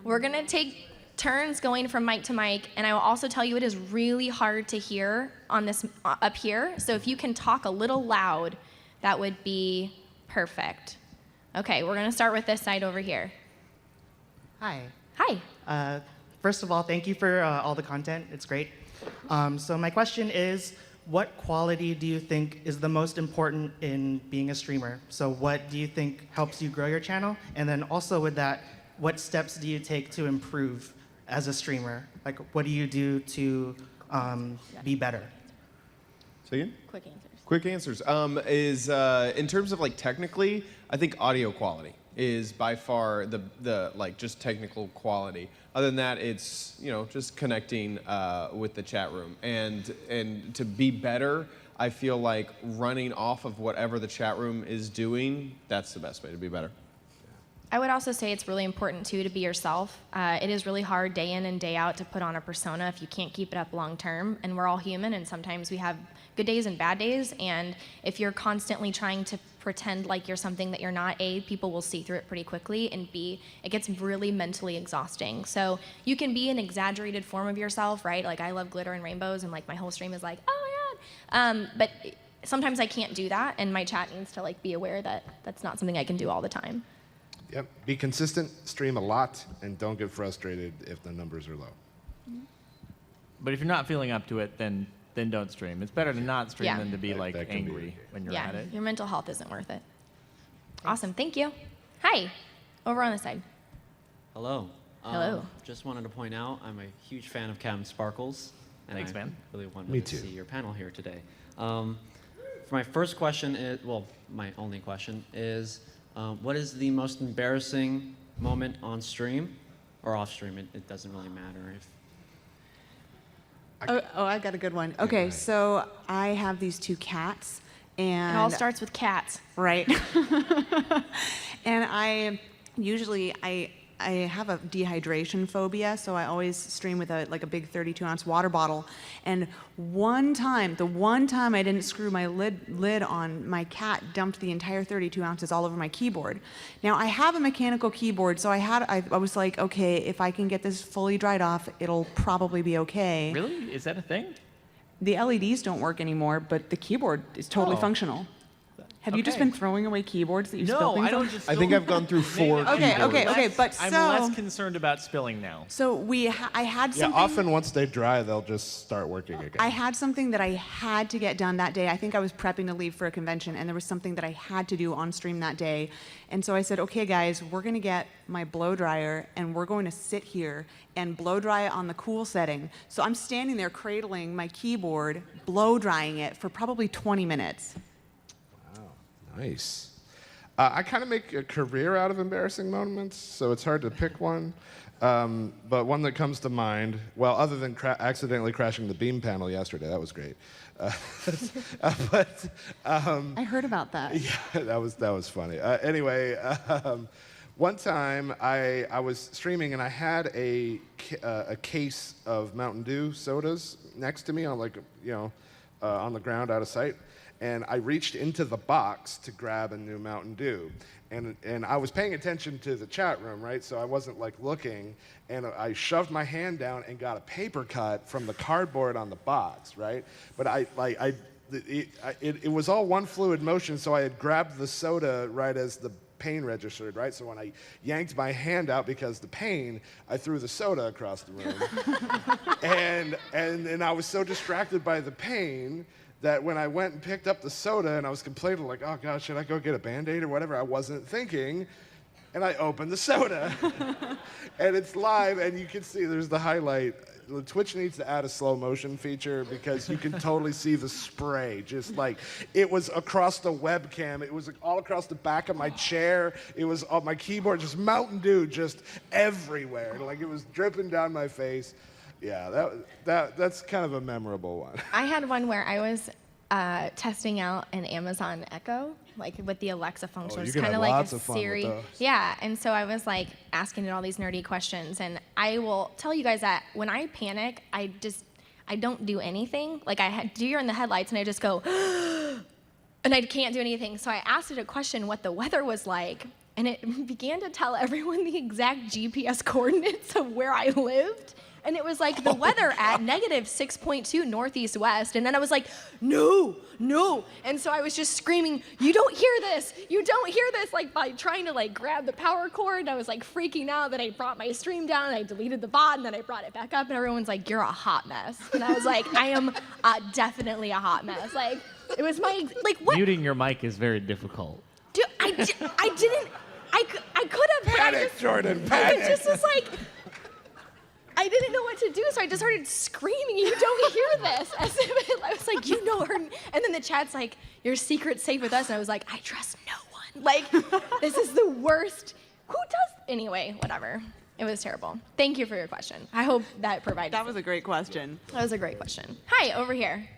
We're gonna take turns going from mic to mic, and I will also tell you it is really hard to hear on this up here. So if you can talk a little loud, that would be perfect. Okay, we're gonna start with this side over here. Hi. Hi. First of all, thank you for all the content. It's great. So my question is, what quality do you think is the most important in being a streamer? So what do you think helps you grow your channel? And then also with that, what steps do you take to improve as a streamer? Like, what do you do to be better? Say again? Quick answers. Quick answers. In terms of like technically, I think audio quality is by far the like just technical quality. Other than that, it's just connecting with the chat room, and to be better, I feel like running off of whatever the chat room is doing. That's the best way to be better. I would also say it's really important too to be yourself. It is really hard day in and day out to put on a persona if you can't keep it up long term. And we're all human, and sometimes we have good days and bad days. And if you're constantly trying to pretend like you're something that you're not, A, people will see through it pretty quickly, and B, it gets really mentally exhausting. So you can be an exaggerated form of yourself, right? Like I love glitter and rainbows, and like my whole stream is like, oh my God. But sometimes I can't do that, and my chat needs to like be aware that that's not something I can do all the time. Yep. Be consistent, stream a lot, and don't get frustrated if the numbers are low. But if you're not feeling up to it, then don't stream. It's better to not stream Yeah. than to be like That can be angry okay. when you're Yeah, at it. your mental health isn't worth it. Awesome, thank you. Hi, over on this side. Hello. Hello. Just wanted to point out I'm a huge fan of Captain Sparkles. And Thanks, I man. really wanted Me to too. see your panel here today. For my first question, my only question is, what is the most embarrassing moment on stream or off stream? It doesn't really matter. I got a good one. Okay, so I have these two cats, and It all starts with cats. right. And I usually I have a dehydration phobia, so I always stream with a big 32-ounce water bottle. And the one time I didn't screw my lid on, my cat dumped the entire 32 ounces all over my keyboard. Now I have a mechanical keyboard, so I was like, okay, if I can get this fully dried off, it'll probably be okay. Really? Is that a thing? The LEDs don't work anymore, but the keyboard is totally Oh. functional. Have you just Okay. been throwing away keyboards that you spill No, things I don't on? just. I think I've gone through 4 Okay, keyboards. okay, but I'm so- less concerned about spilling now. So I had Yeah, something. often once they dry, they'll just start working again. I had something that I had to get done that day. I think I was prepping to leave for a convention, and there was something that I had to do on stream that day. And so I said, okay, guys, we're going to get my blow dryer, and we're going to sit here and blow dry it on the cool setting. So I'm standing there cradling my keyboard, blow drying it for probably 20 minutes. Nice. I kind of make a career out of embarrassing moments, so it's hard to pick one. But one that comes to mind, well, other than accidentally crashing the beam panel yesterday, that was great. I heard about that. Yeah, that was funny. Anyway, one time I was streaming and I had a case of Mountain Dew sodas next to me on on the ground out of sight, and I reached into the box to grab a new Mountain Dew, and I was paying attention to the chat room, right? So I wasn't looking, and I shoved my hand down and got a paper cut from the cardboard on the box, right? But it was all one fluid motion, so I had grabbed the soda right as the pain registered, right? So when I yanked my hand out because the pain, I threw the soda across the room. and I was so distracted by the pain that when I went and picked up the soda and I was complaining oh God, should I go get a Band-Aid or whatever? I wasn't thinking. And I opened the soda. And it's live, and you can see there's the highlight. Twitch needs to add a slow motion feature because you can totally see the spray. Just it was across the webcam. It was all across the back of my chair. It was on my keyboard, just Mountain Dew just everywhere. It was dripping down my face. Yeah, that's kind of a memorable one. I had one where I was testing out an Amazon Echo, like with the Alexa function. Oh, It's you can kind have of like lots a of fun with Siri. those. Yeah, and so I was like asking it all these nerdy questions, and I will tell you guys that when I panic, I don't do anything. Like I deer in the headlights, and I just go, and I can't do anything. So I asked it a question, what the weather was like, and it began to tell everyone the exact GPS coordinates of where I lived. And it was like the weather at -6.2 northeast west. And then I was like, no, no. And so I was just screaming, you don't hear this, you don't hear this, like by trying to like grab the power cord. And I was like freaking out that I brought my stream down and I deleted the VOD and then I brought it back up and everyone's like, you're a hot mess. And I was like, I am definitely a hot mess. Like, it was my, like what? Muting your mic is very difficult. Dude, I could have, but I Panic, just, Jordan, I panic. just was like, I didn't know what to do, so I just started screaming, you don't hear this. As if I was like, you know her. And then the chat's like, your secret's safe with us. And I was like, I trust no one. Like, this is the worst. Who does? Anyway, whatever. It was terrible. Thank you for your question. I hope that provided. That was a great question. That was a great question. Hi, over here.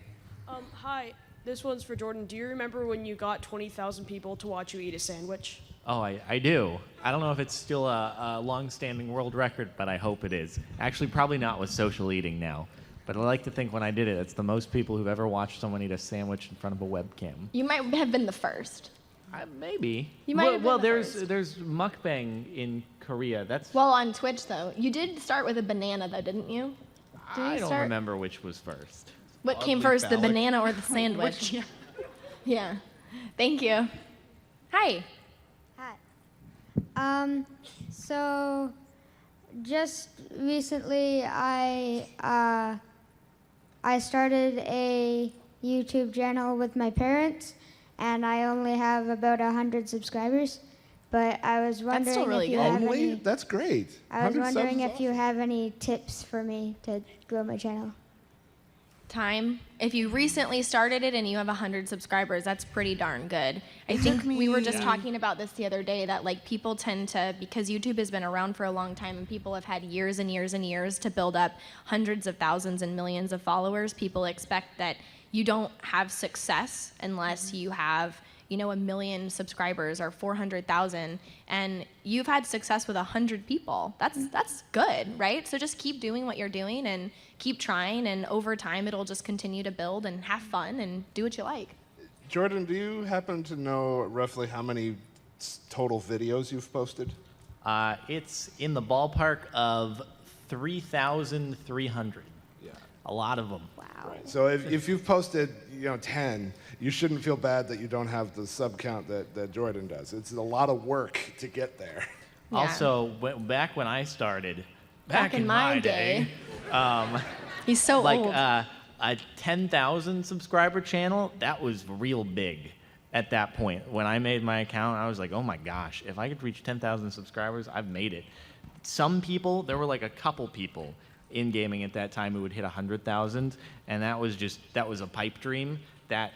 Hi, this one's for Jordan. Do you remember when you got 20,000 people to watch you eat a sandwich? Oh, I do. I don't know if it's still a long-standing world record, but I hope it is. Actually, probably not with social eating now. But I like to think when I did it, it's the most people who've ever watched someone eat a sandwich in front of a webcam. You might have been the first. Maybe. You might have been well, the there's first. there's mukbang in Korea. That's Well, on Twitch, though. You did start with a banana, though, didn't you? Did I you don't start? remember which was first. What came Oddly first, the phallic. banana or the sandwich? Yeah. Thank you. Hi. Hi. So just recently I started a YouTube channel with my parents, and I only have about 100 subscribers. But I was wondering still really if you good. have Only? any. That's great. I was 100 subs wondering is if you have any tips for me to grow my channel. Time. If you recently started it and you have 100 subscribers, that's pretty darn good. I think we were just talking about this the other day that like people tend to, because YouTube has been around for a long time and people have had years and years and years to build up hundreds of thousands and millions of followers, people expect that you don't have success unless you have, you know, 1 million subscribers or 400,000, and you've had success with 100 people. That's good, right? So just keep doing what you're doing and keep trying, and over time it'll just continue to build and have fun and do what you like. Jordan, do you happen to know roughly how many total videos you've posted? It's in the ballpark of 3,300. Yeah. A lot of them. Right. So if you've posted, 10, you shouldn't feel bad that you don't have the sub count that Jordan does. It's a lot of work to get there. Yeah. Also, back when I started, Back in my day. He's so like old. a 10,000 subscriber channel, that was real big at that point. When I made my account, I was like, oh my gosh, if I could reach 10,000 subscribers, I've made it. Some people, there were like a couple people in gaming at that time who would hit 100,000, and that was a pipe dream. That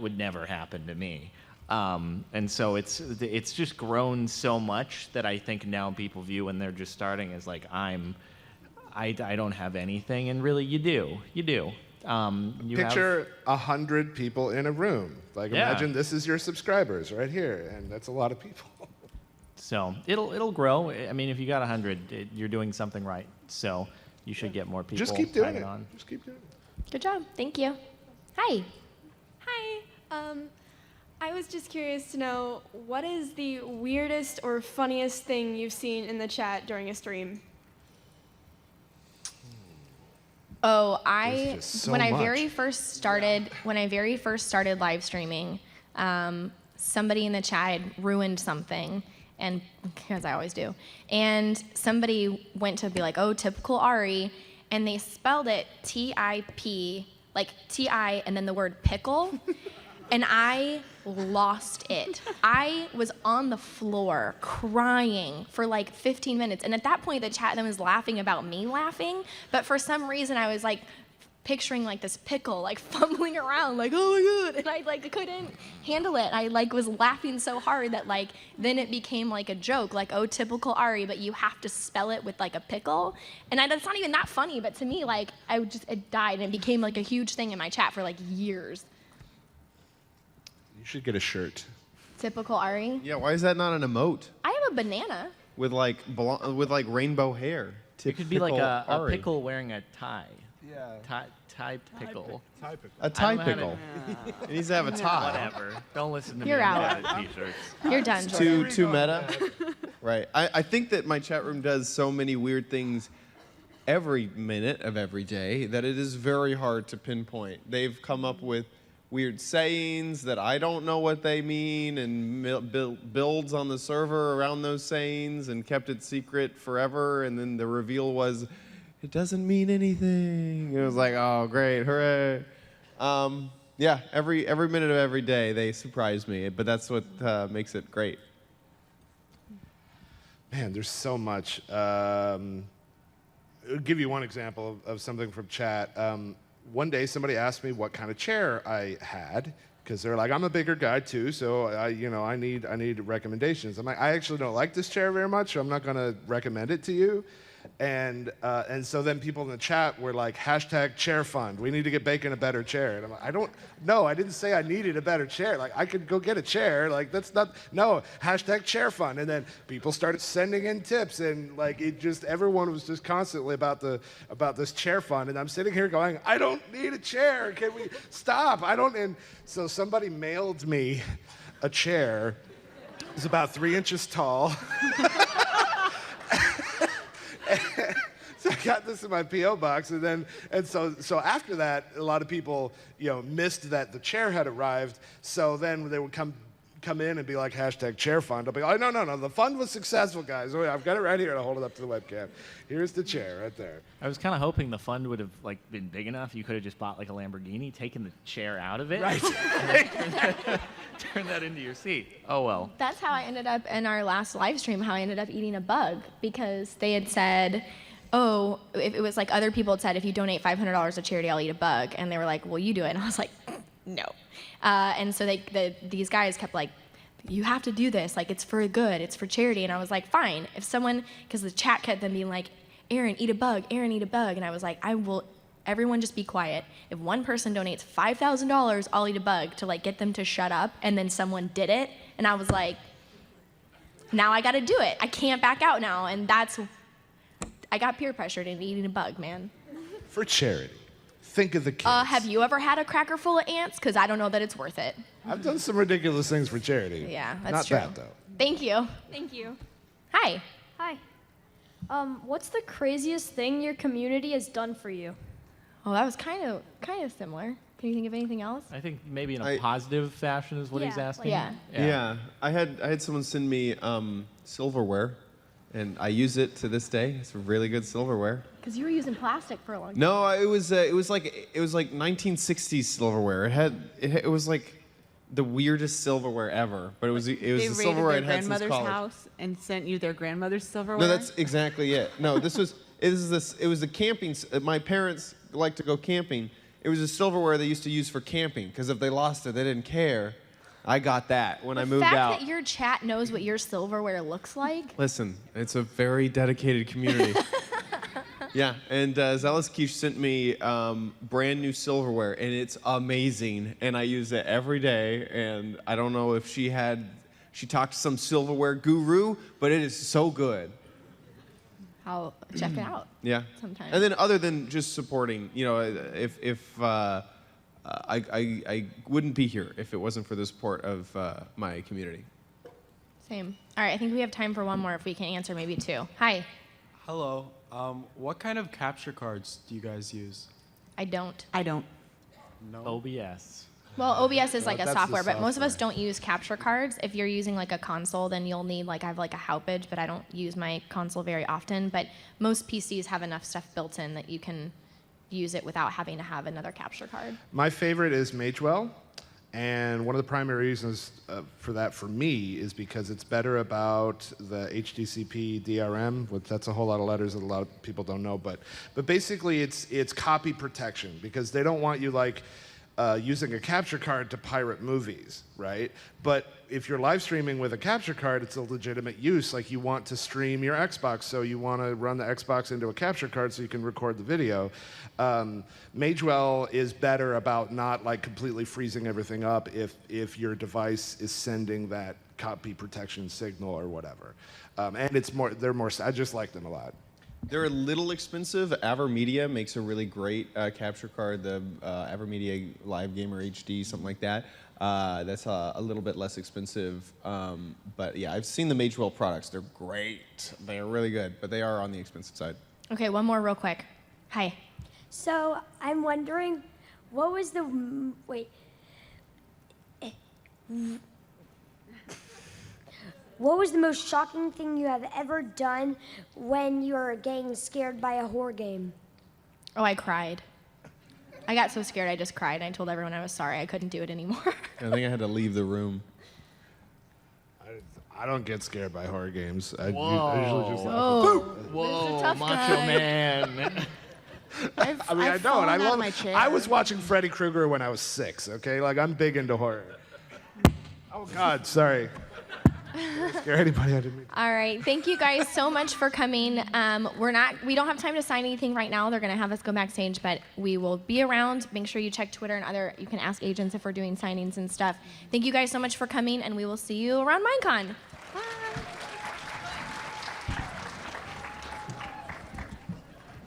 would never happen to me. And so it's just grown so much that I think now people view when they're just starting as like I don't have anything, and really you do. You Picture 100 people in a room. Like Yeah. imagine this is your subscribers right here, and that's a lot of people. So it'll grow. I mean, if you got 100, you're doing something right. So you should get more people. Just keep doing tagging it. on. Just keep doing it. Good job. Thank you. Hi. Hi. I was just curious to know, what is the weirdest or funniest thing you've seen in the chat during a stream? Oh, There's just so when I much. very first started live streaming, somebody in the chat had ruined something, and because I always do, and somebody went to be like, oh, typical Ari, and they spelled it T-I-P, like T-I, and then the word pickle, and I lost it. I was on the floor crying for like 15 minutes. And at that point, the chat then was laughing about me laughing. But for some reason, I was like picturing like this pickle, like fumbling around, like, oh my God. And I like couldn't handle it. I like was laughing so hard that like, then it became like a joke, like, oh, typical Ari, but you have to spell it with like a pickle. And that's not even that funny, but to me, like, it died and it became like a huge thing in my chat for like years. You should get a shirt Typical Ari. Yeah, why is that not an emote I have a banana. with like rainbow hair? It could be like a Ari. pickle wearing a tie. Yeah. Tie pickle. A tie I don't know how to- pickle. It needs to have a tie. Whatever. Don't listen to You're me. out. About T-shirts. You're done, Jordan. Too meta. Right. I think that my chat room does so many weird things every minute of every day that it is very hard to pinpoint. They've come up with weird sayings that I don't know what they mean, and builds on the server around those sayings, and kept it secret forever, and then the reveal was, it doesn't mean anything. It was like, oh, great, hooray. Yeah, every minute of every day they surprise me, but that's what makes it great. Man, there's so much. I'll give you one example of something from chat. One day somebody asked me what kind of chair I had, because they're like, I'm a bigger guy too, so I need recommendations. I'm like, I actually don't like this chair very much, so I'm not going to recommend it to you. And so then people in the chat were like, #chair fund. We need to get Bacon a better chair. And I'm like, I didn't say I needed a better chair. Like, I could go get a chair. Like, that's not, no, #chair fund. And then people started sending in tips, and like, everyone was just constantly about this chair fund. And I'm sitting here going, I don't need a chair. Can we stop? And so somebody mailed me a chair. It was about 3 inches tall. So I got this in my P.O. box, and so after that, a lot of people, missed that the chair had arrived. So then they would come in and be like, #chair fund. I'll be like, oh, no, the fund was successful, guys. Oh, yeah, I've got it right here, and I'll hold it up to the webcam. Here's the chair right there. I was kind of hoping the fund would have been big enough. You could have just bought like a Lamborghini, taken the chair out of it, Right. and turn that into your seat. Oh well. That's how I ended up in our last live stream, how I ended up eating a bug, because they had said, oh, if it was like other people had said, if you donate $500 to charity, I'll eat a bug. And they were like, well, you do it. And I was like, no. And so these guys kept like, you have to do this. Like, it's for good. It's for charity. And I was like, fine. If someone, because the chat kept them being like, Aaron, eat a bug. Aaron, eat a bug. And I was like, everyone just be quiet. If one person donates $5,000, I'll eat a bug, to like get them to shut up. And then someone did it. And I was like, now I got to do it. I can't back out now. And I got peer pressured into eating a bug, man. For charity. Think of the kids. Have you ever had a cracker full of ants? Because I don't know that it's worth it. I've done some ridiculous things for charity. Yeah, that's Not true. that, though. Thank you. Thank you. Hi. Hi. What's the craziest thing your community has done for you? Oh, that was kind of similar. Can you think of anything else? I think maybe in a positive fashion is what he's Yeah, asking. Yeah. I had someone send me silverware, and I use it to this day. It's really good silverware. Because you were using plastic for a long time. No, it was like 1960s silverware. It was like the weirdest silverware ever, but it was They the raided silverware their I had since grandmother's college. house and sent you their grandmother's silverware? No, that's exactly it. No, it was the camping. My parents like to go camping. It was the silverware they used to use for camping, because if they lost it, they didn't care. I got that when I moved The out. fact that your chat knows what your silverware looks like. Listen, it's a very dedicated community. Yeah, and Zealous Quiche sent me brand new silverware, and it's amazing, and I use it every day, and I don't know if she talked to some silverware guru, but it is so good. I'll check it out. Yeah. Sometime. And then other than just supporting, if I wouldn't be here if it wasn't for the support of my community. Same. All right, I think we have time for one more if we can answer maybe two. Hi. Hello. What kind of capture cards do you guys use? I don't. No. OBS. Well, OBS is like a that's the software, but most of us software. don't use capture cards. If you're using like a console, then you'll need I have like a Houpage, but I don't use my console very often. But most PCs have enough stuff built in that you can use it without having to have another capture card. My favorite is Magewell, and one of the primary reasons for that for me is because it's better about the HTTP DRM, which that's a whole lot of letters that a lot of people don't know, but basically it's copy protection, because they don't want you using a capture card to pirate movies, right? But if you're live streaming with a capture card, it's a legitimate use. Like you want to stream your Xbox, so you want to run the Xbox into a capture card so you can record the video. Magewell is better about not like completely freezing everything up if your device is sending that copy protection signal or whatever. And I just like them a lot. They're a little expensive. AverMedia makes a really great capture card, the AverMedia Live Gamer HD, something like that. That's a little bit less expensive. But yeah, I've seen the Magewell products. They're great. They're really good, but they are on the expensive side. Okay, one more real quick. Hi. So I'm wondering, what was the what was the most shocking thing you have ever done when you were getting scared by a horror game? Oh, I cried. I got so scared I just cried, and I told everyone I was sorry. I couldn't do it anymore. I think I had to leave the room. I don't get scared by horror games. I Whoa. usually just laugh. Whoa. Whoa, tough macho guy. man. I mean, I don't. fallen I out of love. my chair. I was watching Freddy Krueger when I was 6. Okay, like I'm big into horror. Oh God, sorry. Did I scare anybody? I didn't mean. All right, thank you guys so much for coming. We don't have time to sign anything right now. They're gonna have us go backstage, but we will be around. Make sure you check Twitter and you can ask agents if we're doing signings and stuff. Thank you guys so much for coming, and we will see you around MineCon.